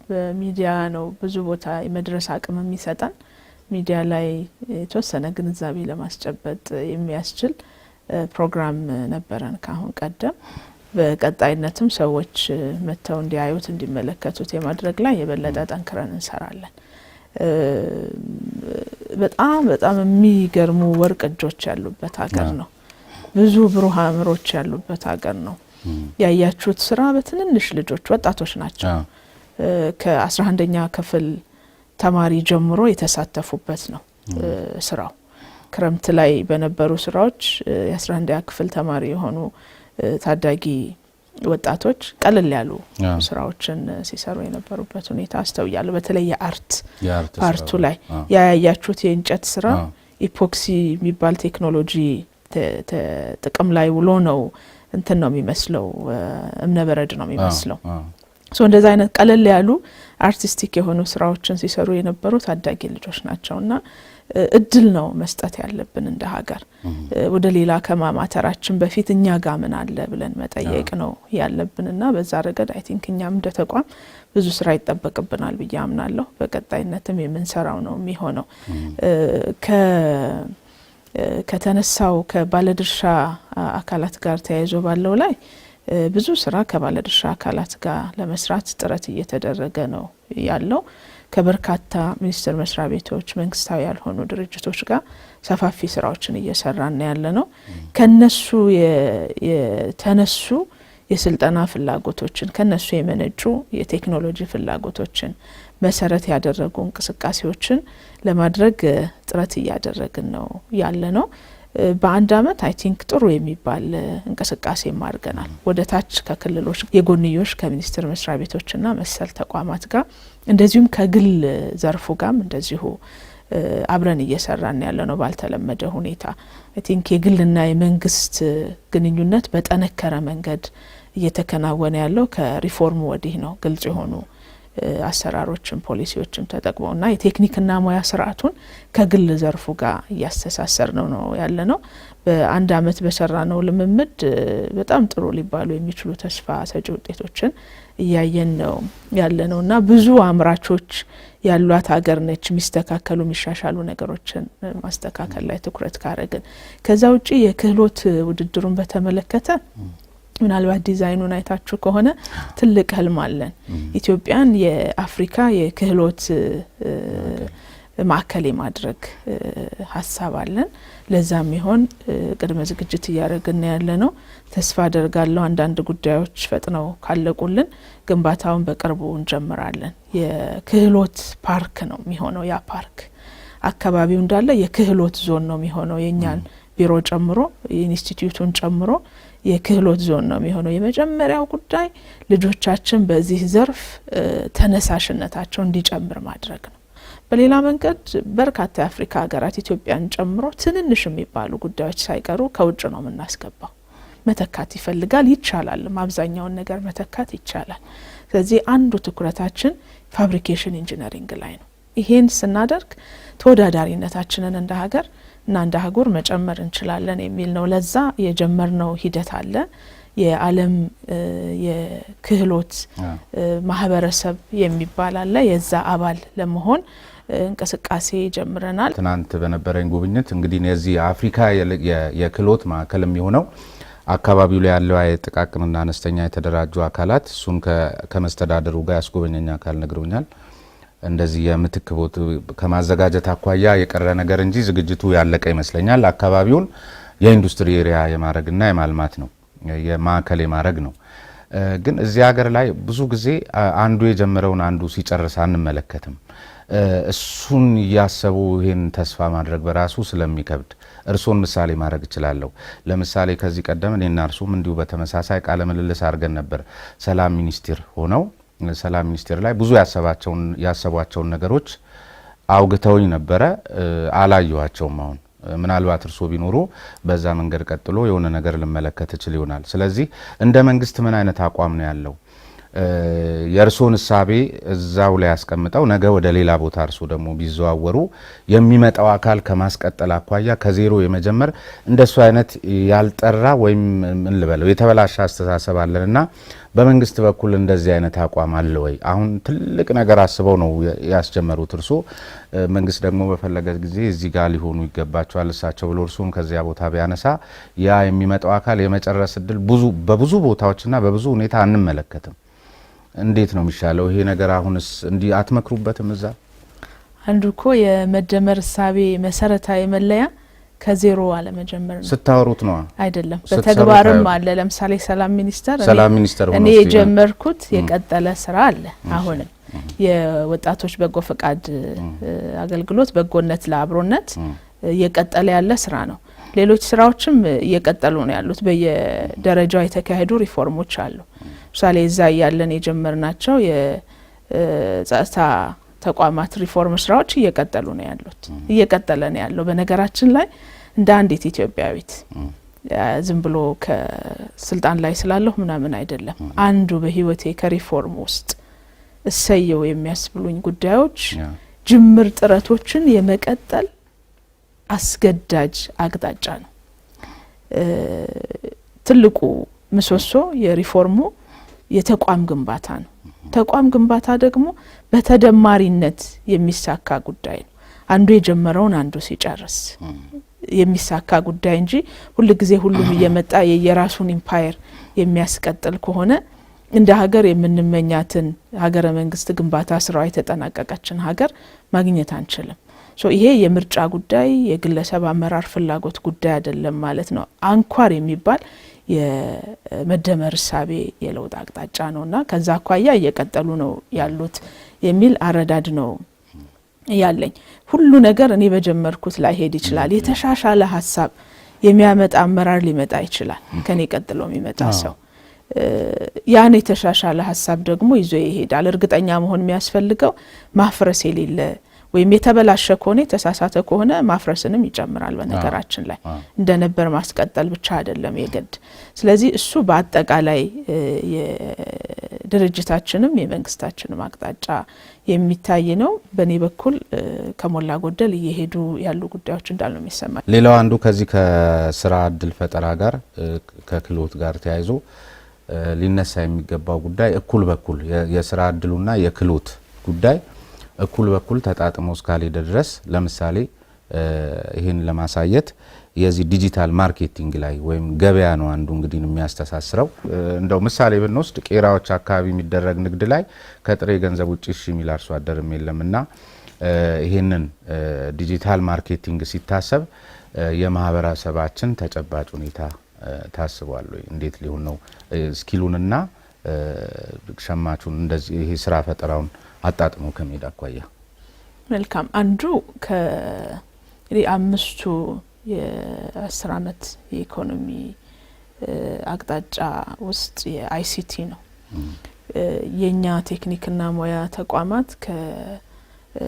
በሚዲያ ነው ብዙ ቦታ የመድረስ አቅም የሚሰጠን። ሚዲያ ላይ የተወሰነ ግንዛቤ ለማስጨበጥ የሚያስችል ፕሮግራም ነበረን ካሁን ቀደም። በቀጣይነትም ሰዎች መተው እንዲያዩት እንዲመለከቱት የማድረግ ላይ የበለጠ ጠንክረን እንሰራለን። በጣም በጣም የሚገርሙ ወርቅ እጆች ያሉበት ሀገር ነው። ብዙ ብሩህ አእምሮች ያሉበት ሀገር ነው። ያያችሁት ስራ በትንንሽ ልጆች ወጣቶች ናቸው። ከ11ኛ ክፍል ተማሪ ጀምሮ የተሳተፉበት ነው ስራው። ክረምት ላይ በነበሩ ስራዎች የ11ኛ ክፍል ተማሪ የሆኑ ታዳጊ ወጣቶች ቀለል ያሉ ስራዎችን ሲሰሩ የነበሩበት ሁኔታ አስተውያለሁ። በተለይ የአርቱ ላይ ያያያችሁት የእንጨት ስራ ኢፖክሲ የሚባል ቴክኖሎጂ ጥቅም ላይ ውሎ ነው እንትን ነው የሚመስለው፣ እምነበረድ ነው የሚመስለው። እንደዛ አይነት ቀለል ያሉ አርቲስቲክ የሆኑ ስራዎችን ሲሰሩ የነበሩ ታዳጊ ልጆች ናቸውና እድል ነው መስጠት ያለብን እንደ ሀገር። ወደ ሌላ ከማማተራችን በፊት እኛ ጋር ምን አለ ብለን መጠየቅ ነው ያለብንና በዛ ረገድ አይ ቲንክ እኛም እንደ ተቋም ብዙ ስራ ይጠበቅብናል ብዬ አምናለሁ። በቀጣይነትም የምንሰራው ነው የሚሆነው። ከተነሳው ከባለድርሻ አካላት ጋር ተያይዞ ባለው ላይ ብዙ ስራ ከባለድርሻ አካላት ጋር ለመስራት ጥረት እየተደረገ ነው ያለው። ከበርካታ ሚኒስቴር መስሪያ ቤቶች፣ መንግስታዊ ያልሆኑ ድርጅቶች ጋር ሰፋፊ ስራዎችን እየሰራን ያለ ነው። ከነሱ የተነሱ የስልጠና ፍላጎቶችን ከነሱ የመነጩ የቴክኖሎጂ ፍላጎቶችን መሰረት ያደረጉ እንቅስቃሴዎችን ለማድረግ ጥረት እያደረግን ነው ያለ ነው። በአንድ አመት አይ ቲንክ ጥሩ የሚባል እንቅስቃሴ ማድርገናል። ወደ ታች ከክልሎች የጎንዮሽ ከሚኒስቴር መስሪያ ቤቶችና መሰል ተቋማት ጋር እንደዚሁም ከግል ዘርፉ ጋርም እንደዚሁ አብረን እየሰራን ያለ ነው። ባልተለመደ ሁኔታ አይ ቲንክ የግልና የመንግስት ግንኙነት በጠነከረ መንገድ እየተከናወነ ያለው ከሪፎርሙ ወዲህ ነው። ግልጽ የሆኑ አሰራሮችን ፖሊሲዎችን ተጠቅመውና የቴክኒክና ሙያ ስርዓቱን ከግል ዘርፉ ጋር እያስተሳሰር ነው ያለ ነው። በአንድ አመት በሰራ ነው ልምምድ በጣም ጥሩ ሊባሉ የሚችሉ ተስፋ ሰጪ ውጤቶችን እያየን ነው ያለ ነውና ብዙ አምራቾች ያሏት ሀገር ነች። የሚስተካከሉ የሚሻሻሉ ነገሮችን ማስተካከል ላይ ትኩረት ካረግን ከዛ ውጪ የክህሎት ውድድሩን በተመለከተ ምናልባት ዲዛይኑን አይታችሁ ከሆነ ትልቅ ህልም አለን። ኢትዮጵያን የአፍሪካ የክህሎት ማዕከል የማድረግ ሀሳብ አለን። ለዛም ይሆን ቅድመ ዝግጅት እያደረግን ያለ ነው። ተስፋ አደርጋለሁ አንዳንድ ጉዳዮች ፈጥነው ካለቁልን ግንባታውን በቅርቡ እንጀምራለን። የክህሎት ፓርክ ነው የሚሆነው። ያ ፓርክ አካባቢው እንዳለ የክህሎት ዞን ነው የሚሆነው። የኛን ቢሮ ጨምሮ ኢንስቲትዩቱን ጨምሮ የክህሎት ዞን ነው የሚሆነው። የመጀመሪያው ጉዳይ ልጆቻችን በዚህ ዘርፍ ተነሳሽነታቸው እንዲጨምር ማድረግ ነው። በሌላ መንገድ በርካታ የአፍሪካ ሀገራት ኢትዮጵያን ጨምሮ ትንንሽ የሚባሉ ጉዳዮች ሳይቀሩ ከውጭ ነው የምናስገባው። መተካት ይፈልጋል፣ ይቻላልም። አብዛኛውን ነገር መተካት ይቻላል። ስለዚህ አንዱ ትኩረታችን ፋብሪኬሽን ኢንጂነሪንግ ላይ ነው። ይሄን ስናደርግ ተወዳዳሪነታችንን እንደ ሀገር እና እንደ አህጉር መጨመር እንችላለን የሚል ነው። ለዛ የጀመርነው ሂደት አለ። የዓለም የክህሎት ማህበረሰብ የሚባል አለ። የዛ አባል ለመሆን እንቅስቃሴ ጀምረናል። ትናንት በነበረኝ ጉብኝት እንግዲህ የዚህ አፍሪካ የክህሎት ማዕከል የሚሆነው አካባቢው ላይ ያለው ጥቃቅንና አነስተኛ የተደራጁ አካላት እሱን ከመስተዳደሩ ጋር ያስጎበኘኛ አካል ነግሮኛል። እንደዚህ የምትክ ቦታ ከማዘጋጀት አኳያ የቀረ ነገር እንጂ ዝግጅቱ ያለቀ ይመስለኛል። አካባቢውን የኢንዱስትሪ ኤሪያ የማረግና የማልማት ነው፣ የማዕከል የማረግ ነው። ግን እዚህ ሀገር ላይ ብዙ ጊዜ አንዱ የጀመረውን አንዱ ሲጨርስ አንመለከትም። እሱን እያሰቡ ይሄን ተስፋ ማድረግ በራሱ ስለሚከብድ እርሶን ምሳሌ ማድረግ እችላለሁ። ለምሳሌ ከዚህ ቀደም እኔና እርሱም እንዲሁ በተመሳሳይ ቃለ ምልልስ አድርገን ነበር። ሰላም ሚኒስቴር ሆነው ሰላም ሚኒስቴር ላይ ብዙ ያሰቧቸውን ነገሮች አውግተውኝ ነበረ። አላየኋቸውም። አሁን ምናልባት እርሶ ቢኖሩ በዛ መንገድ ቀጥሎ የሆነ ነገር ልመለከት እችል ይሆናል። ስለዚህ እንደ መንግስት ምን አይነት አቋም ነው ያለው? የእርሶን እሳቤ እዛው ላይ ያስቀምጠው ነገ ወደ ሌላ ቦታ እርሶ ደግሞ ቢዘዋወሩ የሚመጣው አካል ከማስቀጠል አኳያ ከዜሮ የመጀመር እንደሱ አይነት ያልጠራ ወይም ምን ልበለው የተበላሸ አስተሳሰብ አለንና በመንግስት በኩል እንደዚህ አይነት አቋም አለ ወይ? አሁን ትልቅ ነገር አስበው ነው ያስጀመሩት እርሶ። መንግስት ደግሞ በፈለገ ጊዜ እዚህ ጋር ሊሆኑ ይገባቸዋል እሳቸው ብሎ እርሶም ከዚያ ቦታ ቢያነሳ ያ የሚመጣው አካል የመጨረስ እድል በብዙ ቦታዎችና በብዙ ሁኔታ አንመለከትም። እንዴት ነው የሚሻለው ይሄ ነገር? አሁንስ እንዲህ አትመክሩበትም? እዛ አንዱ እኮ የመደመር እሳቤ መሰረታዊ መለያ ከዜሮ አለመጀመር ነው። ስታወሩት ነው አይደለም፣ በተግባርም አለ። ለምሳሌ ሰላም ሚኒስተር እኔ የጀመርኩት የቀጠለ ስራ አለ። አሁንም የወጣቶች በጎ ፈቃድ አገልግሎት በጎነት ለአብሮነት እየቀጠለ ያለ ስራ ነው። ሌሎች ስራዎችም እየቀጠሉ ነው ያሉት። በየደረጃው የተካሄዱ ሪፎርሞች አሉ። ምሳሌ እዛ ያለን የጀመርናቸው የጸጥታ ተቋማት ሪፎርም ስራዎች እየቀጠሉ ነው ያሉት፣ እየቀጠለ ነው ያለው። በነገራችን ላይ እንደ አንዲት ኢትዮጵያዊት ዝም ብሎ ከስልጣን ላይ ስላለሁ ምናምን አይደለም። አንዱ በህይወቴ ከሪፎርም ውስጥ እሰየው የሚያስብሉኝ ጉዳዮች ጅምር ጥረቶችን የመቀጠል አስገዳጅ አቅጣጫ ነው። ትልቁ ምሰሶ የሪፎርሙ የተቋም ግንባታ ነው። ተቋም ግንባታ ደግሞ በተደማሪነት የሚሳካ ጉዳይ ነው። አንዱ የጀመረውን አንዱ ሲጨርስ የሚሳካ ጉዳይ እንጂ ሁሉ ጊዜ ሁሉም እየመጣ የየራሱን ኢምፓየር የሚያስቀጥል ከሆነ እንደ ሀገር የምንመኛትን ሀገረ መንግስት ግንባታ ስራው የተጠናቀቀችን ሀገር ማግኘት አንችልም። ይሄ የምርጫ ጉዳይ የግለሰብ አመራር ፍላጎት ጉዳይ አይደለም ማለት ነው። አንኳር የሚባል የመደመር እሳቤ የለውጥ አቅጣጫ ነውና ከዛ አኳያ እየቀጠሉ ነው ያሉት የሚል አረዳድ ነው ያለኝ። ሁሉ ነገር እኔ በጀመርኩት ላይ ሄድ ይችላል። የተሻሻለ ሀሳብ የሚያመጣ አመራር ሊመጣ ይችላል ከኔ ቀጥሎ የሚመጣ ሰው ያን የተሻሻለ ሀሳብ ደግሞ ይዞ ይሄዳል። እርግጠኛ መሆን የሚያስፈልገው ማፍረስ የሌለ ወይም የተበላሸ ከሆነ የተሳሳተ ከሆነ ማፍረስንም ይጨምራል። በነገራችን ላይ እንደነበር ማስቀጠል ብቻ አይደለም የግድ። ስለዚህ እሱ በአጠቃላይ የድርጅታችንም የመንግስታችንም አቅጣጫ የሚታይ ነው። በእኔ በኩል ከሞላ ጎደል እየሄዱ ያሉ ጉዳዮች እንዳሉ ነው የሚሰማኝ። ሌላው አንዱ ከዚህ ከስራ እድል ፈጠራ ጋር ከክህሎት ጋር ተያይዞ ሊነሳ የሚገባው ጉዳይ እኩል በኩል የስራ እድሉና የክህሎት ጉዳይ እኩል በኩል ተጣጥሞ እስካልሄደ ድረስ ለምሳሌ ይሄን ለማሳየት የዚህ ዲጂታል ማርኬቲንግ ላይ ወይም ገበያ ነው አንዱ እንግዲህ የሚያስተሳስረው። እንደው ምሳሌ ብንወስድ ቄራዎች አካባቢ የሚደረግ ንግድ ላይ ከጥሬ ገንዘብ ውጪ እሺ የሚል አርሶ አደርም የለምና ይሄንን ዲጂታል ማርኬቲንግ ሲታሰብ የማህበረሰባችን ተጨባጭ ሁኔታ ታስቧል ወይ? እንዴት ሊሆን ነው? ስኪሉንና ሸማቹን እንደዚህ ይሄ ስራ ፈጠራውን አጣጥሞ ከመሄድ አኳያ መልካም። አንዱ ከእንግዲህ 5ቱ የ10 አመት የኢኮኖሚ አቅጣጫ ውስጥ የአይሲቲ ነው። የኛ ቴክኒክና ሙያ ተቋማት ከአይሲቲ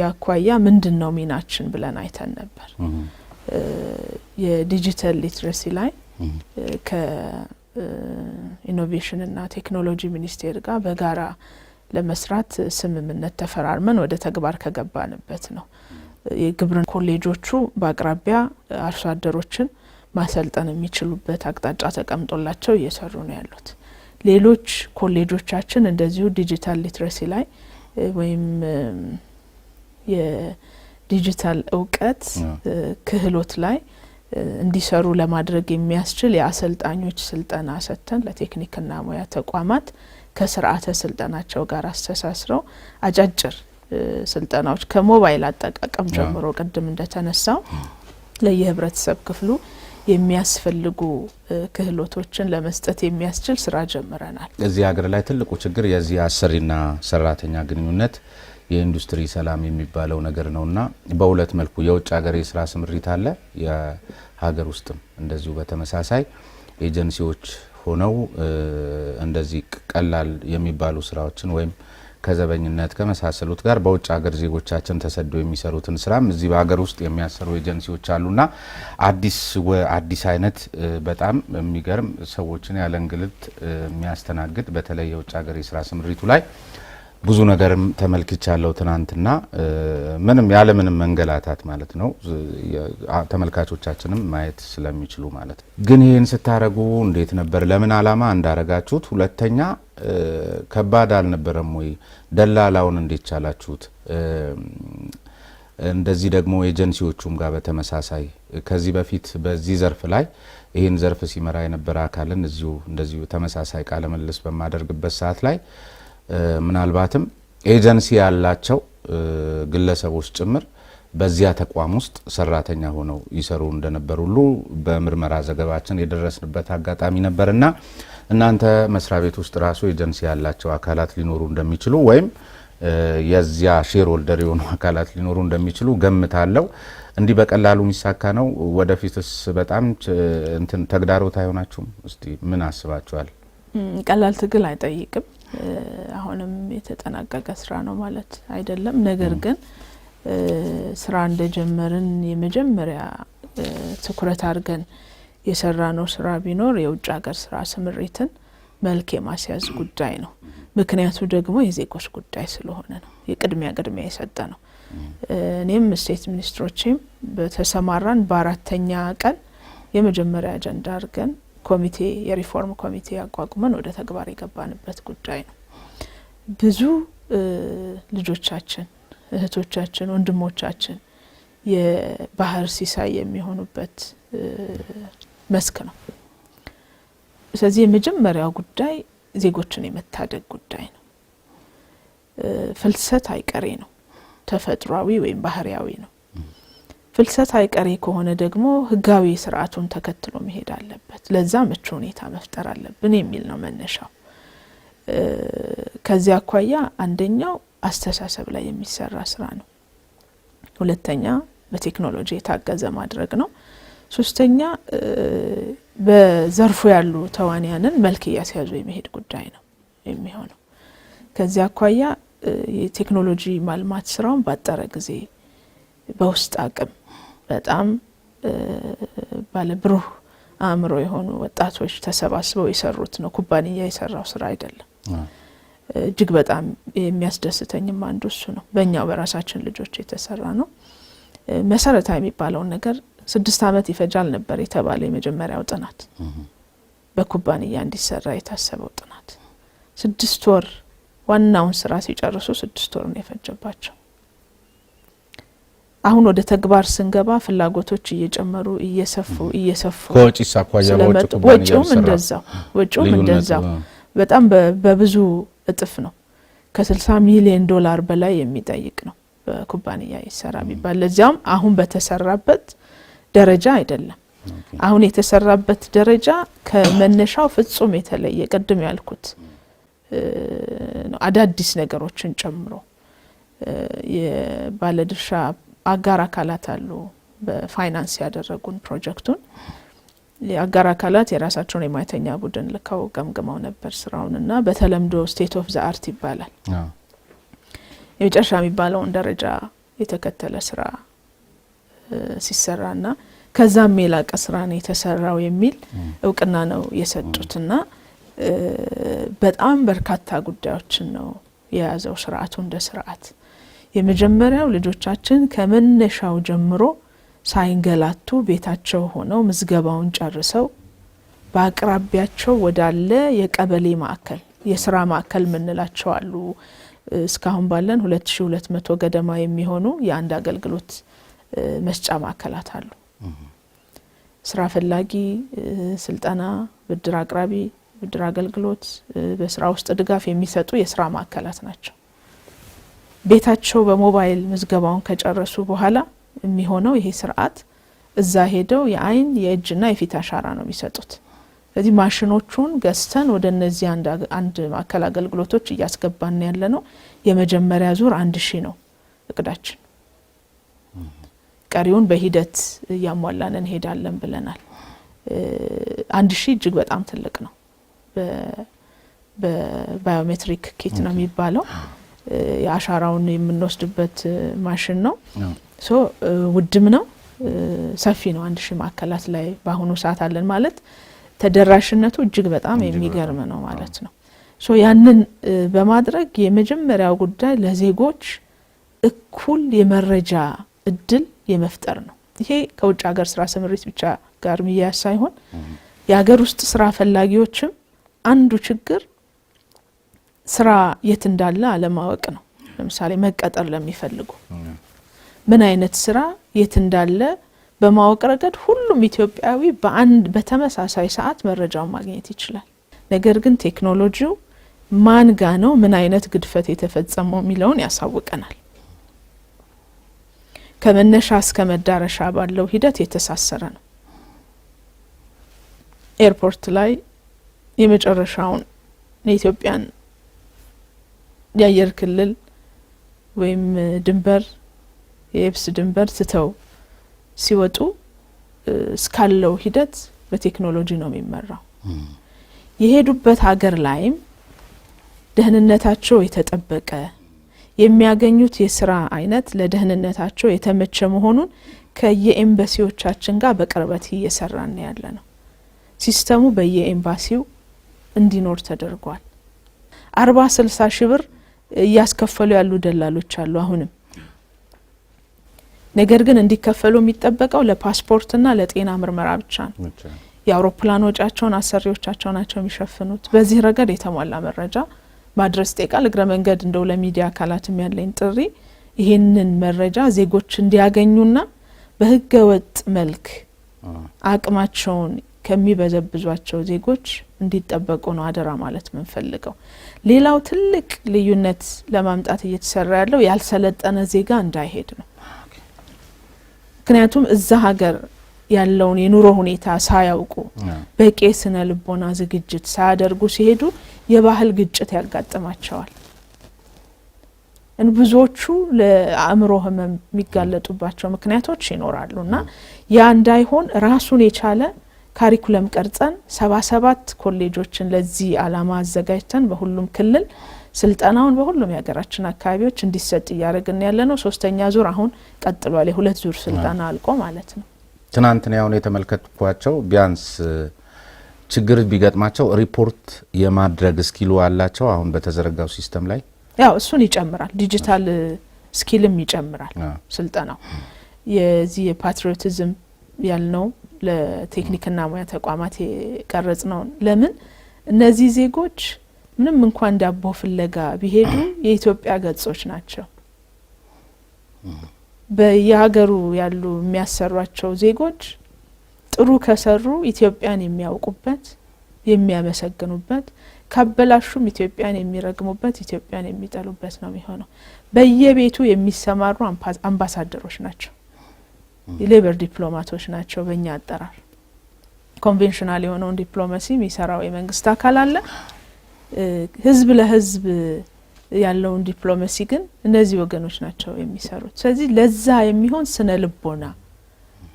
አኳያ ምንድነው ሚናችን ብለን አይተን ነበር። የዲጂታል ሊትሬሲ ላይ ከኢኖቬሽን እና ቴክኖሎጂ ሚኒስቴር ጋር በጋራ ለመስራት ስምምነት ተፈራርመን ወደ ተግባር ከገባንበት ነው። የግብርና ኮሌጆቹ በአቅራቢያ አርሶ አደሮችን ማሰልጠን የሚችሉበት አቅጣጫ ተቀምጦላቸው እየሰሩ ነው ያሉት። ሌሎች ኮሌጆቻችን እንደዚሁ ዲጂታል ሊትሬሲ ላይ ወይም የዲጂታል እውቀት ክህሎት ላይ እንዲሰሩ ለማድረግ የሚያስችል የአሰልጣኞች ስልጠና ሰጥተን ለቴክኒክና ሙያ ተቋማት ከስርዓተ ስልጠናቸው ጋር አስተሳስረው አጫጭር ስልጠናዎች ከሞባይል አጠቃቀም ጀምሮ ቅድም እንደተነሳው ለየህብረተሰብ ክፍሉ የሚያስፈልጉ ክህሎቶችን ለመስጠት የሚያስችል ስራ ጀምረናል። እዚህ ሀገር ላይ ትልቁ ችግር የዚህ አሰሪና ሰራተኛ ግንኙነት የኢንዱስትሪ ሰላም የሚባለው ነገር ነውና በሁለት መልኩ የውጭ ሀገር የስራ ስምሪት አለ፣ የሀገር ውስጥም እንደዚሁ በተመሳሳይ ኤጀንሲዎች ሆነው እንደዚህ ቀላል የሚባሉ ስራዎችን ወይም ከዘበኝነት ከመሳሰሉት ጋር በውጭ ሀገር ዜጎቻችን ተሰደው የሚሰሩትን ስራም እዚህ በሀገር ውስጥ የሚያሰሩ ኤጀንሲዎች አሉና አዲስ አይነት በጣም የሚገርም ሰዎችን ያለ እንግልት የሚያስተናግድ በተለይ የውጭ ሀገር የስራ ስምሪቱ ላይ ብዙ ነገርም ተመልክቻለሁ ትናንትና። ምንም ያለ ምንም መንገላታት ማለት ነው ተመልካቾቻችንም ማየት ስለሚችሉ ማለት ነው። ግን ይሄን ስታረጉ እንዴት ነበር? ለምን አላማ እንዳረጋችሁት? ሁለተኛ ከባድ አልነበረም ወይ? ደላላውን እንዴት ቻላችሁት? እንደዚህ ደግሞ ኤጀንሲዎቹም ጋር በተመሳሳይ ከዚህ በፊት በዚህ ዘርፍ ላይ ይሄን ዘርፍ ሲመራ የነበረ አካልን እዚሁ እንደዚሁ ተመሳሳይ ቃለ መልስ በማደርግበት ሰዓት ላይ ምናልባትም ኤጀንሲ ያላቸው ግለሰቦች ጭምር በዚያ ተቋም ውስጥ ሰራተኛ ሆነው ይሰሩ እንደነበር ሁሉ በምርመራ ዘገባችን የደረስንበት አጋጣሚ ነበርና እናንተ መስሪያ ቤት ውስጥ ራሱ ኤጀንሲ ያላቸው አካላት ሊኖሩ እንደሚችሉ ወይም የዚያ ሼር ሆልደር የሆኑ አካላት ሊኖሩ እንደሚችሉ ገምታለሁ። እንዲህ በቀላሉ የሚሳካ ነው? ወደፊትስ በጣም እንትን ተግዳሮት አይሆናችሁም? እስቲ ምን አስባችኋል? ቀላል ትግል አይጠይቅም። አሁንም የተጠናቀቀ ስራ ነው ማለት አይደለም። ነገር ግን ስራ እንደጀመርን የመጀመሪያ ትኩረት አድርገን የሰራ ነው ስራ ቢኖር የውጭ ሀገር ስራ ስምሪትን መልክ የማስያዝ ጉዳይ ነው። ምክንያቱ ደግሞ የዜጎች ጉዳይ ስለሆነ ነው። የቅድሚያ የሰጠ ነው። እኔም ስቴት ሚኒስትሮችም በተሰማራን በአራተኛ ቀን የመጀመሪያ አጀንዳ አድርገን ኮሚቴ የሪፎርም ኮሚቴ አቋቁመን ወደ ተግባር የገባንበት ጉዳይ ነው። ብዙ ልጆቻችን፣ እህቶቻችን፣ ወንድሞቻችን የባህር ሲሳይ የሚሆኑበት መስክ ነው። ስለዚህ የመጀመሪያው ጉዳይ ዜጎችን የመታደግ ጉዳይ ነው። ፍልሰት አይቀሬ ነው። ተፈጥሯዊ ወይም ባህሪያዊ ነው። ፍልሰት አይቀሬ ከሆነ ደግሞ ህጋዊ ስርዓቱን ተከትሎ መሄድ አለበት። ለዛ ምቹ ሁኔታ መፍጠር አለብን የሚል ነው መነሻው። ከዚያ አኳያ አንደኛው አስተሳሰብ ላይ የሚሰራ ስራ ነው። ሁለተኛ በቴክኖሎጂ የታገዘ ማድረግ ነው። ሶስተኛ በዘርፉ ያሉ ተዋንያንን መልክ ያስያዙ የመሄድ ጉዳይ ነው የሚሆነው። ከዚያ አኳያ የቴክኖሎጂ ማልማት ስራውን ባጠረ ጊዜ በውስጥ አቅም በጣም ባለ ብሩህ አእምሮ የሆኑ ወጣቶች ተሰባስበው የሰሩት ነው። ኩባንያ የሰራው ስራ አይደለም። እጅግ በጣም የሚያስደስተኝም አንዱ እሱ ነው። በእኛው በራሳችን ልጆች የተሰራ ነው። መሰረታዊ የሚባለውን ነገር 6 አመት ይፈጃል ነበር የተባለ የመጀመሪያው ጥናት በኩባንያ እንዲሰራ የታሰበው ጥናት 6 ወር ዋናውን ስራ ሲጨርሱ 6 ወር ነው የፈጀባቸው። አሁን ወደ ተግባር ስንገባ ፍላጎቶች እየጨመሩ እየሰፉ ከወጪ ሳኳያ ወጪውም እንደዛው በጣም በብዙ እጥፍ ነው። ከ60 ሚሊዮን ዶላር በላይ የሚጠይቅ ነው በኩባንያ ይሰራ ቢባል። ለዚያም አሁን በተሰራበት ደረጃ አይደለም። አሁን የተሰራበት ደረጃ ከመነሻው ፍጹም የተለየ ቅድም ያልኩት አዳዲስ ነገሮችን ጨምሮ የባለድርሻ አጋር አካላት አሉ በፋይናንስ ያደረጉን ፕሮጀክቱን። የአጋር አካላት የራሳቸውን የማይተኛ ቡድን ልከው ገምግመው ነበር ስራውንና በተለምዶ ስቴት ኦፍ ዘ አርት ይባላል። የመጨረሻ የሚባለውን ደረጃ የተከተለ ስራ ሲሰራና ከዛም የላቀ ስራ ነው የተሰራው የሚል እውቅና ነው የሰጡትና በጣም በርካታ ጉዳዮችን ነው የያዘው ስርዓቱ እንደ ስርዓት። የመጀመሪያው ልጆቻችን ከመነሻው ጀምሮ ሳይንገላቱ ቤታቸው ሆነው ምዝገባውን ጨርሰው በአቅራቢያቸው ወዳለ የቀበሌ ማዕከል የስራ ማዕከል ምንላቸው አሉ። እስካሁን ባለን 2200 ገደማ የሚሆኑ የአንድ አገልግሎት መስጫ ማዕከላት አሉ። ስራ ፈላጊ፣ ስልጠና፣ ብድር አቅራቢ፣ ብድር አገልግሎት፣ በስራ ውስጥ ድጋፍ የሚሰጡ የስራ ማዕከላት ናቸው። ቤታቸው በሞባይል ምዝገባውን ከጨረሱ በኋላ የሚሆነው ይሄ ስርዓት እዛ ሄደው የአይን የእጅና የፊት አሻራ ነው የሚሰጡት። ስለዚህ ማሽኖቹን ገዝተን ወደ እነዚህ አንድ ማዕከል አገልግሎቶች እያስገባን ያለ ነው። የመጀመሪያ ዙር 1000 ነው እቅዳችን። ቀሪውን በሂደት እያሟላን እንሄዳለን ብለናል። 1000 እጅግ በጣም ትልቅ ነው። በባዮሜትሪክ ኪት ነው የሚባለው። የአሻራውን የምንወስድበት ማሽን ነው። ውድም ነው፣ ሰፊ ነው። 1000 ማዕከላት ላይ በአሁኑ ሰዓት አለን ማለት ተደራሽነቱ እጅግ በጣም የሚገርም ነው ማለት ነው። ያንን በማድረግ የመጀመሪያው ጉዳይ ለዜጎች እኩል የመረጃ እድል የመፍጠር ነው። ይሄ ከውጭ ሀገር ስራ ስምሪት ብቻ ጋር የሚያያዝ ሳይሆን የሀገር ውስጥ ስራ ፈላጊዎችም አንዱ ችግር ስራ የት እንዳለ አለማወቅ ነው። ለምሳሌ መቀጠር ለሚፈልጉ ምን አይነት ስራ የት እንዳለ በማወቅ ረገድ ሁሉም ኢትዮጵያዊ በተመሳሳይ ሰዓት መረጃውን ማግኘት ይችላል። ነገር ግን ቴክኖሎጂው ማን ጋ ነው ምን አይነት ግድፈት የተፈጸመው የሚለውን ያሳውቀናል። ከመነሻ እስከ መዳረሻ ባለው ሂደት የተሳሰረ ነው። ኤርፖርት ላይ የመጨረሻውን የኢትዮጵያን የአየር ክልል ወይም ድንበር የየብስ ድንበር ትተው ሲወጡ እስካለው ሂደት በቴክኖሎጂ ነው የሚመራው። የሄዱበት ሀገር ላይም ደህንነታቸው የተጠበቀ የሚያገኙት የስራ አይነት ለደህንነታቸው የተመቸ መሆኑን ከየኤምባሲዎቻችን ጋር በቅርበት እየሰራን ያለ ነው። ሲስተሙ በየኤምባሲው እንዲኖር ተደርጓል። 40-60 ሺህ ብር እያስከፈሉ ያሉ ደላሎች አሉ አሁንም። ነገር ግን እንዲከፈሉ የሚጠበቀው ለፓስፖርትና ለጤና ምርመራ ብቻ ነው። የአውሮፕላን ወጪያቸውን አሰሪዎቻቸው ናቸው የሚሸፍኑት። በዚህ ረገድ የተሟላ መረጃ ማድረስ ጠይቃል። እግረ መንገድ እንደው ለሚዲያ አካላትም ያለኝ ጥሪ ይሄንን መረጃ ዜጎች እንዲያገኙና በህገ ወጥ መልክ አቅማቸውን ከሚበዘብዟቸው ዜጎች እንዲጠበቁ ነው አደራ ማለት ምንፈልገው። ሌላው ትልቅ ልዩነት ለማምጣት እየተሰራ ያለው ያልሰለጠነ ዜጋ እንዳይሄድ ነው። ምክንያቱም እዛ ሀገር ያለውን የኑሮ ሁኔታ ሳያውቁ በቂ ስነ ልቦና ዝግጅት ሳያደርጉ ሲሄዱ የባህል ግጭት ያጋጥማቸዋል። ብዙዎቹ ለአእምሮ ህመም የሚጋለጡባቸው ምክንያቶች ይኖራሉና ያ እንዳይሆን ራሱን የቻለ ካሪኩለም ቀርጸን 77 ኮሌጆችን ለዚህ አላማ አዘጋጅተን በሁሉም ክልል ስልጠናውን በሁሉም የሀገራችን አካባቢዎች እንዲሰጥ ያደረግን ያለነው። ሶስተኛ ዙር አሁን ቀጥሏል። የሁለት ዙር ስልጠና አልቆ ማለት ነው። ትናንትና ያው የተመለከትኳቸው ቢያንስ ችግር ቢገጥማቸው ሪፖርት የማድረግ ስኪሉ አላቸው። አሁን በተዘረጋው ሲስተም ላይ ያው እሱን ይጨምራል፣ ዲጂታል ስኪልም ይጨምራል ስልጠናው። የዚህ የፓትሪዮቲዝም ያልነው ለቴክኒክና ሙያ ተቋማት የቀረጽ ነው። ለምን እነዚህ ዜጎች ምንም እንኳን ዳቦ ፍለጋ ቢሄዱ የኢትዮጵያ ገጾች ናቸው። በየሀገሩ ያሉ የሚያሰሯቸው ዜጎች ጥሩ ከሰሩ ኢትዮጵያን የሚያውቁበት የሚያመሰግኑበት፣ ካበላሹም ኢትዮጵያን የሚረግሙበት ኢትዮጵያን የሚጠሉበት ነው የሚሆነው። በየቤቱ የሚሰማሩ አምባሳደሮች ናቸው፣ የሌበር ዲፕሎማቶች ናቸው። በእኛ አጠራር ኮንቬንሽናል የሆነውን ዲፕሎማሲ የሚሰራው የመንግስት አካል አለ። ህዝብ ለህዝብ ያለውን ዲፕሎማሲ ግን እነዚህ ወገኖች ናቸው የሚሰሩት። ስለዚህ ለዛ የሚሆን ስነ ልቦና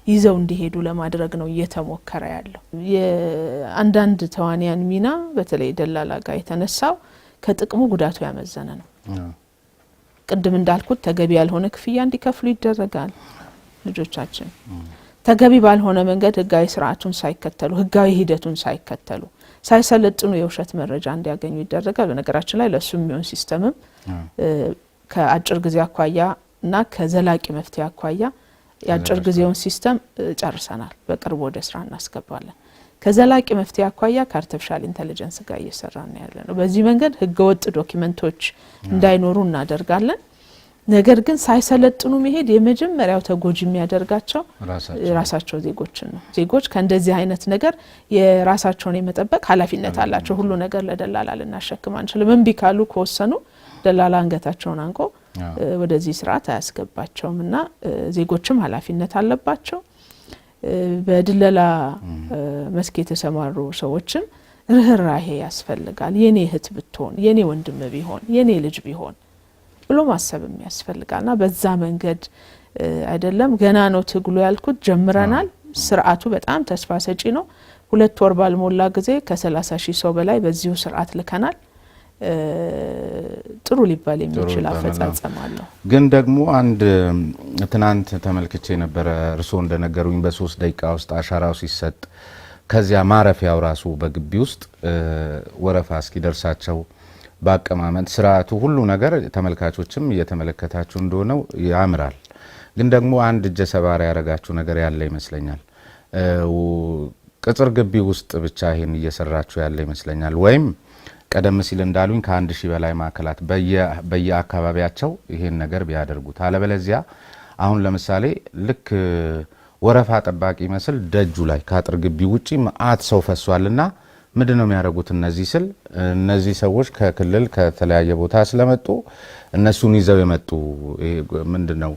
ይዘው እንዲሄዱ ለማድረግ ነው እየተሞከረ ያለው። የአንዳንድ ተዋንያን ሚና በተለይ ደላላ ጋር የተነሳው ከጥቅሙ ጉዳቱ ያመዘነ ነው። ቅድም እንዳልኩት ተገቢ ያልሆነ ክፍያ እንዲከፍሉ ይደረጋል። ልጆቻችን ተገቢ ባልሆነ መንገድ ህጋዊ ስርዓቱን ሳይከተሉ ህጋዊ ሂደቱን ሳይከተሉ ሳይሰለጥኑ የውሸት መረጃ እንዲያገኙ ይደረጋል። በነገራችን ላይ ለሱ የሚሆን ሲስተምም ከአጭር ጊዜ አኳያ እና ከዘላቂ መፍትሄ አኳያ የአጭር ጊዜውን ሲስተም ጨርሰናል፣ በቅርቡ ወደ ስራ እናስገባለን። ከዘላቂ መፍትሄ አኳያ ከአርቲፊሻል ኢንተለጀንስ ጋር እየሰራን ያለነው። በዚህ መንገድ ህገወጥ ዶክመንቶች እንዳይኖሩ እናደርጋለን። ነገር ግን ሳይሰለጥኑ መሄድ የመጀመሪያው ተጎጂ የሚያደርጋቸው ራሳቸው ዜጎችን ነው። ዜጎች ከእንደዚህ አይነት ነገር የራሳቸውን የመጠበቅ ኃላፊነት አላቸው። ሁሉ ነገር ለደላላ ልናሸክም አንችልም። እምቢ ካሉ ከወሰኑ ደላላ አንገታቸውን አንቆ ወደዚህ ስርዓት አያስገባቸውም እና ዜጎችም ኃላፊነት አለባቸው። በድለላ መስክ የተሰማሩ ሰዎችም ርህራሄ ያስፈልጋል። የኔ እህት ብትሆን፣ የኔ ወንድም ቢሆን፣ የኔ ልጅ ቢሆን ብሎ ማሰብም ያስፈልጋልና በዛ መንገድ አይደለም። ገና ነው ትግሉ ያልኩት፣ ጀምረናል። ስርዓቱ በጣም ተስፋ ሰጪ ነው። 2 ወር ባልሞላ ጊዜ ከ30,000 ሰው በላይ በዚሁ ስርዓት ልከናል። ጥሩ ሊባል የሚችል አፈጻጸም አለው። ግን ደግሞ አንድ ትናንት ተመልክቼ ነበረ። እርስዎ እንደነገሩኝ በ3 ደቂቃ ውስጥ አሻራው ሲሰጥ ከዚያ ማረፊያው ራሱ በግቢ ውስጥ ወረፋ እስኪደርሳቸው በአቀማመጥ ስርዓቱ ሁሉ ነገር ተመልካቾችም እየተመለከታችሁ እንደሆነው ያምራል። ግን ደግሞ አንድ እጀ ሰባሪ ያረጋችሁ ነገር ያለ ይመስለኛል። ቅጽር ግቢ ውስጥ ብቻ ይሄን እየሰራችሁ ያለ ይመስለኛል። ወይም ቀደም ሲል እንዳሉኝ ከ1000 በላይ ማዕከላት በየአካባቢያቸው ይሄን ነገር ቢያደርጉት፣ አለበለዚያ አሁን ለምሳሌ ልክ ወረፋ ጠባቂ መስል ደጁ ላይ ከአጥር ግቢ ውጪ መዓት ሰው ፈሷልና ምንድነው የሚያደርጉት? እነዚህ ሰዎች ከክልል ከተለያየ ቦታ ስለመጡ እነሱን ይዘው የመጡ ምንድነው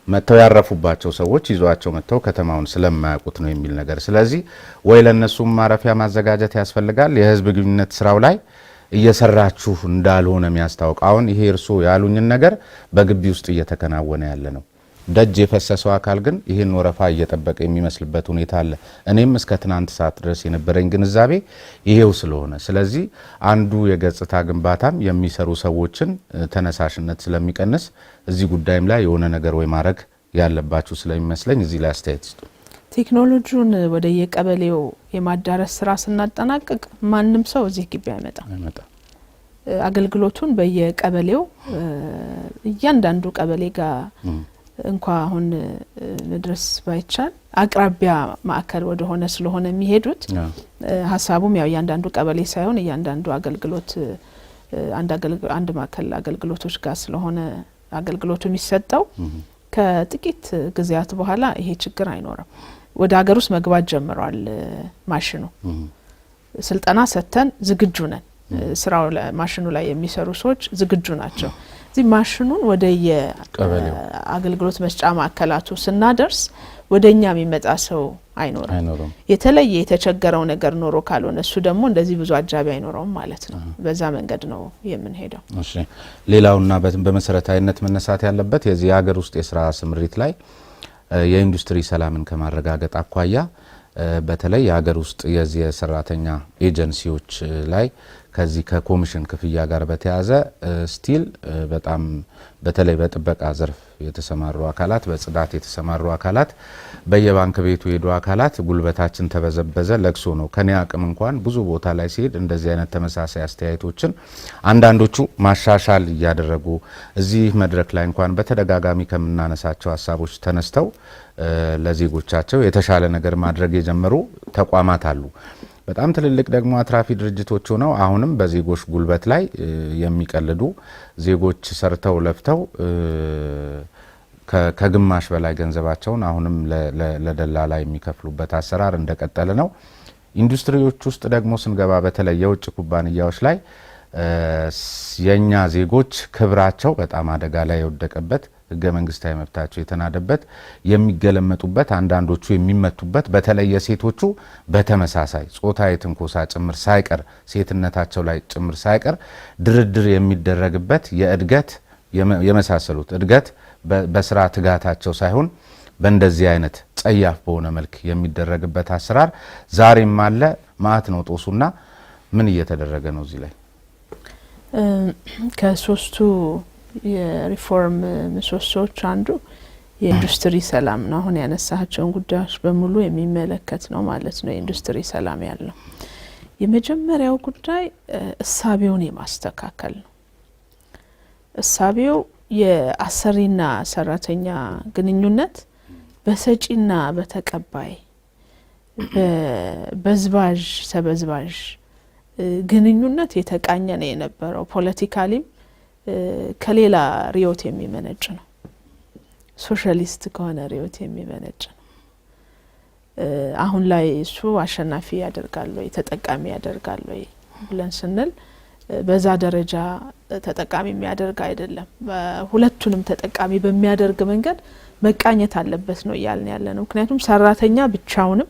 መተው ያረፉባቸው ሰዎች ይዟቸው መተው ከተማውን ስለማያውቁት ነው የሚል ነገር። ስለዚህ ወይ ለነሱም ማረፊያ ማዘጋጀት ያስፈልጋል። የህዝብ ግንኙነት ስራው ላይ እየሰራችሁ እንዳልሆነ የሚያስታውቅ አሁን ይሄ እርሱ ያሉኝን ነገር በግቢ ውስጥ እየተከናወነ ያለ ነው። ደጅ የፈሰሰው አካል ግን ይሄን ወረፋ እየጠበቀ የሚመስልበት ሁኔታ አለ። እኔም እስከ ትናንት ሰዓት ድረስ የነበረኝ ግንዛቤ ይሄው ስለሆነ ስለዚህ አንዱ የገጽታ ግንባታም የሚሰሩ ሰዎችን ተነሳሽነት ስለሚቀንስ እዚህ ጉዳይም ላይ የሆነ ነገር ወይ ማድረግ ያለባችሁ ስለሚመስለኝ እዚህ ላይ አስተያየት ይስጡ። ቴክኖሎጂውን ወደ የቀበሌው የማዳረስ ስራ ስናጠናቅቅ ማንም ሰው እዚህ ግቢ አይመጣም። አገልግሎቱን በየቀበሌው እያንዳንዱ ቀበሌ ጋር እንኳ አሁን መድረስ ባይቻል አቅራቢያ ማዕከል ወደ ሆነ ስለሆነ የሚሄዱት ሀሳቡም ያው እያንዳንዱ ቀበሌ ሳይሆን እያንዳንዱ አገልግሎት አንድ ማዕከል አገልግሎቶች ጋር ስለሆነ አገልግሎቱ የሚሰጠው ከጥቂት ጊዜያት በኋላ ይሄ ችግር አይኖርም። ወደ ሀገር ውስጥ መግባት ጀምሯል ማሽኑ ስልጠና ሰተን ዝግጁ ነን ስራው ማሽኑ ላይ የሚሰሩ ሰዎች ዝግጁ ናቸው እዚህ ማሽኑን ወደ የአገልግሎት መስጫ ማዕከላቱ ስናደርስ ወደኛ የሚመጣ ሰው አይኖርም የተለየ የተቸገረው ነገር ኖሮ ካልሆነ እሱ ደግሞ እንደዚህ ብዙ አጃቢ አይኖርም ማለት ነው በዛ መንገድ ነው የምንሄደው እሺ ሌላውና በመሰረታዊነት መነሳት ያለበት የዚህ ሀገር ውስጥ የስራ ስምሪት ላይ የኢንዱስትሪ ሰላምን ከማረጋገጥ አኳያ በተለይ የሀገር ውስጥ የዚህ የሰራተኛ ኤጀንሲዎች ላይ ከዚህ ከኮሚሽን ክፍያ ጋር በተያያዘ ስቲል በጣም በተለይ በጥበቃ ዘርፍ የተሰማሩ አካላት በጽዳት የተሰማሩ አካላት በየባንክ ቤቱ ሄዱ አካላት ጉልበታችን ተበዘበዘ ለክሶ ነው ከኔ አቅም እንኳን ብዙ ቦታ ላይ ሲሄድ እንደዚህ አይነት ተመሳሳይ አስተያየቶችን አንዳንዶቹ ማሻሻል ያደረጉ እዚህ መድረክ ላይ እንኳን በተደጋጋሚ ከምናነሳቸው ሐሳቦች ተነስተው ለዜጎቻቸው የተሻለ ነገር ማድረግ የጀመሩ ተቋማት አሉ በጣም ትልልቅ ደግሞ አትራፊ ድርጅቶች ሆነው አሁንም በዜጎች ጉልበት ላይ የሚቀልዱ ዜጎች ሰርተው ለፍተው ከግማሽ በላይ ገንዘባቸውን አሁንም ለደላላ የሚከፍሉበት አሰራር እንደቀጠለ ነው ኢንዱስትሪዎች ውስጥ ደግሞ ስንገባ በተለይ የውጭ ኩባንያዎች ላይ የኛ ዜጎች ክብራቸው በጣም አደጋ ላይ የወደቀበት ህገ መንግስታዊ መብታቸው የተናደበት የሚገለመጡበት አንዳንዶቹ የሚመቱበት በተለይ የሴቶቹ በተመሳሳይ ጾታዊ ትንኮሳ ጭምር ሳይቀር ሴትነታቸው ላይ ጭምር ሳይቀር ድርድር የሚደረግበት የእድገት የመሳሰሉት እድገት በስራ ትጋታቸው ሳይሆን በእንደዚህ አይነት ጸያፍ በሆነ መልክ የሚደረግበት አሰራር ዛሬም አለ ማአት ነው ጦሱና ምን እየተደረገ ነው እዚህ ላይ ከሶስቱ የሪፎርም ምሰሶዎች አንዱ የኢንዱስትሪ ሰላም ነው አሁን ያነሳቸውን ጉዳዮች በሙሉ የሚመለከት ነው ማለት ነው የኢንዱስትሪ ሰላም ያለው የመጀመሪያው ጉዳይ እሳቤውን የማስተካከል ነው እሳቤው የአሰሪና ሰራተኛ ግንኙነት በሰጪና በተቀባይ በዝባዥ ተበዝባዥ ግንኙነት የተቃኘ ነው የነበረው ፖለቲካሊ ከሌላ ሪዮት የሚመነጭ ነው ሶሻሊስት ከሆነ ሪዮት የሚመነጭ ነው አሁን ላይ እሱ አሸናፊ ያደርጋል ወይ ተጠቃሚ ያደርጋል ወይ ብለን ስንል በዛ ደረጃ ተጠቃሚ የሚያደርግ አይደለም ሁለቱንም ተጠቃሚ በሚያደርግ መንገድ መቃኘት አለበት ነው ያልን ያለነው ምክንያቱም ሰራተኛ ብቻውንም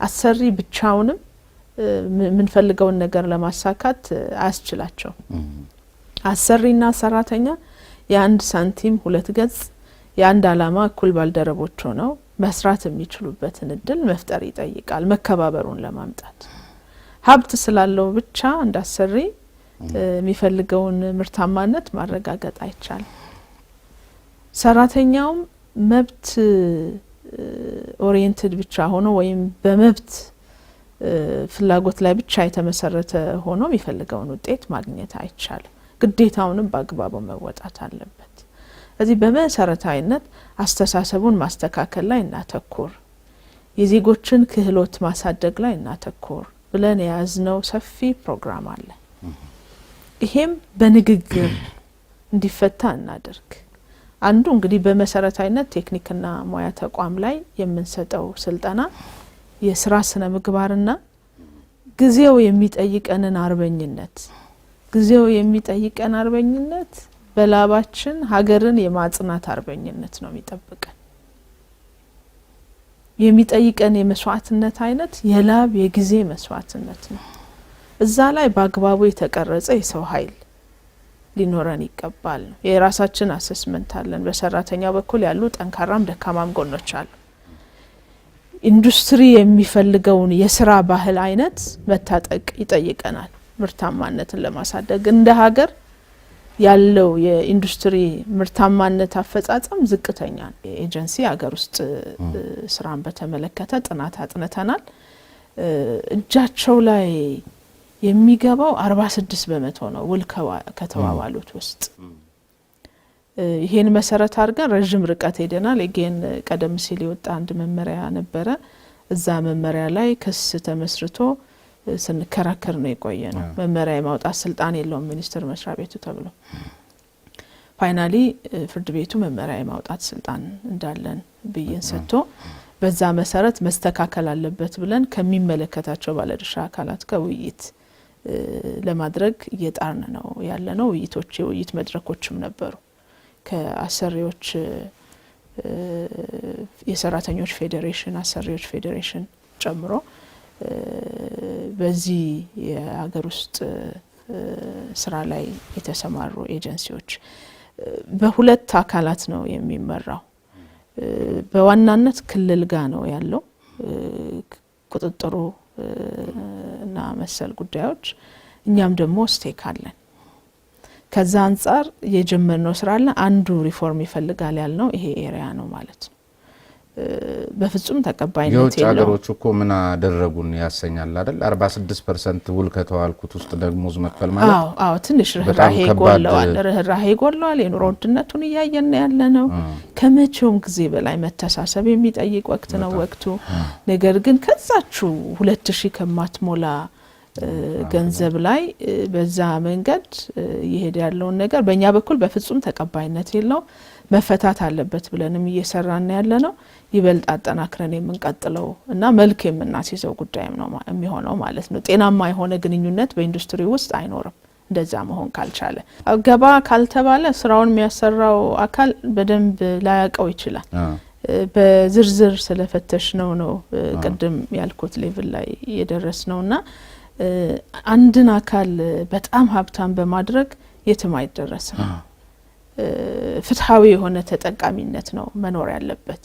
አሰሪ ብቻውንም ምን ፈልገውን ነገር ለማሳካት አያስችላቸው አሰሪና ሰራተኛ የአንድ ሳንቲም ሁለት ገጽ የአንድ አላማ እኩል ባልደረቦች ሆነው መስራት የሚችሉበትን እድል መፍጠር ይጠይቃል መከባበሩን ለማምጣት ሀብት ስላለው ብቻ እንዳሰሪ የሚፈልገውን ምርታማነት ማረጋገጥ አይቻልም ሰራተኛውም መብት ኦሪየንትድ ብቻ ሆኖ ወይም በመብት ፍላጎት ላይ ብቻ የተመሰረተ ሆኖ የሚፈልገውን ውጤት ማግኘት አይቻልም ግዴታውንም በአግባቡ መወጣት አለበት እዚህ በመሰረታዊነት አስተሳሰቡን ማስተካከል ላይ እናተኩር የዜጎችን ክህሎት ማሳደግ ላይ እናተኩር ብለን ያዝነው ሰፊ ፕሮግራም አለ ይሄም በንግግር እንዲፈታ እናደርግ አንዱ እንግዲህ በመሰረታዊነት ቴክኒክና ሙያ ተቋም ላይ የምንሰጠው ስልጠና የስራ ስነ ምግባርና ጊዜው የሚጠይቀንን አርበኝነት ጊዜው የሚጠይቀን አርበኝነት በላባችን ሀገርን የማጽናት አርበኝነት ነው የሚጠብቀን የሚጠይቀን የመስዋዕትነት አይነት የላብ የጊዜ መስዋዕትነት ነው እዛ ላይ በአግባቡ የተቀረጸ የሰው ኃይል ሊኖረን ይገባል ነው የራሳችን አሰስመንት አለን በሰራተኛው በኩል ያሉ ጠንካራም ደካማም ጎኖች አሉ ኢንዱስትሪ የሚፈልገውን የስራ ባህል አይነት መታጠቅ ይጠይቀናል ምርታማነትን ለማሳደግ እንደ ሀገር ያለው የኢንዱስትሪ ምርታማነት አፈጻጸም ዝቅተኛ ነው ኤጀንሲ ሀገር ውስጥ ስራን በተመለከተ ጥናት አጥንተናል እጃቸው ላይ የሚገባው 46% ነው ውል ከተዋዋሉት ውስጥ ይሄን መሰረት አድርገን ረጅም ርቀት ሄደናል ለጌን ቀደም ሲል ይወጣ አንድ መመሪያ ነበረ እዛ መመሪያ ላይ ክስ ተመስርቶ ስንከራከር ነው የቆየ ነው መመሪያ የማውጣት ስልጣን የለውም ሚኒስትር መስሪያ ቤቱ ተብሎ ፋይናሊ ፍርድ ቤቱ መመሪያ የማውጣት ስልጣን እንዳለን ብይን ሰጥቶ በዛ መሰረት መስተካከል አለበት ብለን ከሚመለከታቸው ባለድርሻ አካላት ጋር ውይይት ለማድረግ እየጣርን ነው ያለነው። የውይይት መድረኮችም ነበሩ ከአሰሪዎች የሰራተኞች ፌዴሬሽን አሰሪዎች ፌዴሬሽን ጨምሮ በዚህ የሀገር ውስጥ ስራ ላይ የተሰማሩ ኤጀንሲዎች በሁለት አካላት ነው የሚመራው። በዋናነት ክልል ጋር ነው ያለው ቁጥጥሩ እና መሰል ጉዳዮች። እኛም ደግሞ ስቴክ አለን። ከዛ አንፃር የጀመርነው ስራ አለ። አንዱ ሪፎርም ይፈልጋል ያልነው ይሄ ኤሪያ ነው ማለት ነው። በፍጹም ተቀባይነት የለው። የውጭ ሀገሮች እኮ ምን አደረጉን ያሰኛል አይደል? 46% ውል ከተዋልኩት ውስጥ ደሞዝ መክፈል ማለት አዎ ትንሽ ርህራሄ ጎለዋል። የኑሮ ውድነቱን እያየን ያለ ነው። ከመቼውም ጊዜ በላይ መተሳሰብ የሚጠይቅ ወቅት ነው ወቅቱ። ነገር ግን ከዛችሁ 2000 ከማትሞላ ገንዘብ ላይ በዛ መንገድ ይሄድ ያለውን ነገር በእኛ በኩል በፍጹም ተቀባይነት የለው። መፈታት አለበት ብለንም እየሰራን ያለ ነው። ይበልጥ አጠናክረን የምንቀጥለው እና መልክ የምናስይዘው ጉዳይም ነው የሚሆነው ማለት ነው። ጤናማ የሆነ ግንኙነት በኢንዱስትሪ ውስጥ አይኖርም እንደዛ መሆን ካልቻለ። ገባ ካልተባለ ስራውን የሚያሰራው አካል በደንብ ላያቀው ይችላል። በዝርዝር ስለፈተሽ ነው ቅድም ያልኩት ሌቭል ላይ የደረስነውና አንድን አካል በጣም ሀብታም በማድረግ የትም አይደረስም። ፍትሃዊ የሆነ ተጠቃሚነት ነው መኖር ያለበት።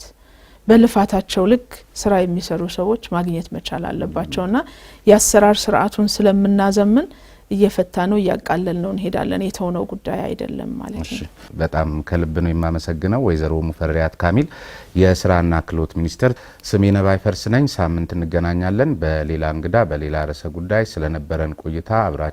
በልፋታቸው ልክ ስራ የሚሰሩ ሰዎች ማግኘት መቻል አለባቸውና የአሰራር ስርዓቱን ስለምናዘምን እየፈታ ነው እያቃለል ነው እንሄዳለን። የተውነው ጉዳይ አይደለም ማለት ነው። በጣም ከልብ ነው የማመሰግነው ወይዘሮ ሙፈሪያት ካሚል የስራና ክህሎት ሚኒስቴር። ስሜነ ባይፈርስ ነኝ። ሳምንት እንገናኛለን በሌላ እንግዳ በሌላ ርዕሰ ጉዳይ። ስለነበረን ቆይታ አብራችሁ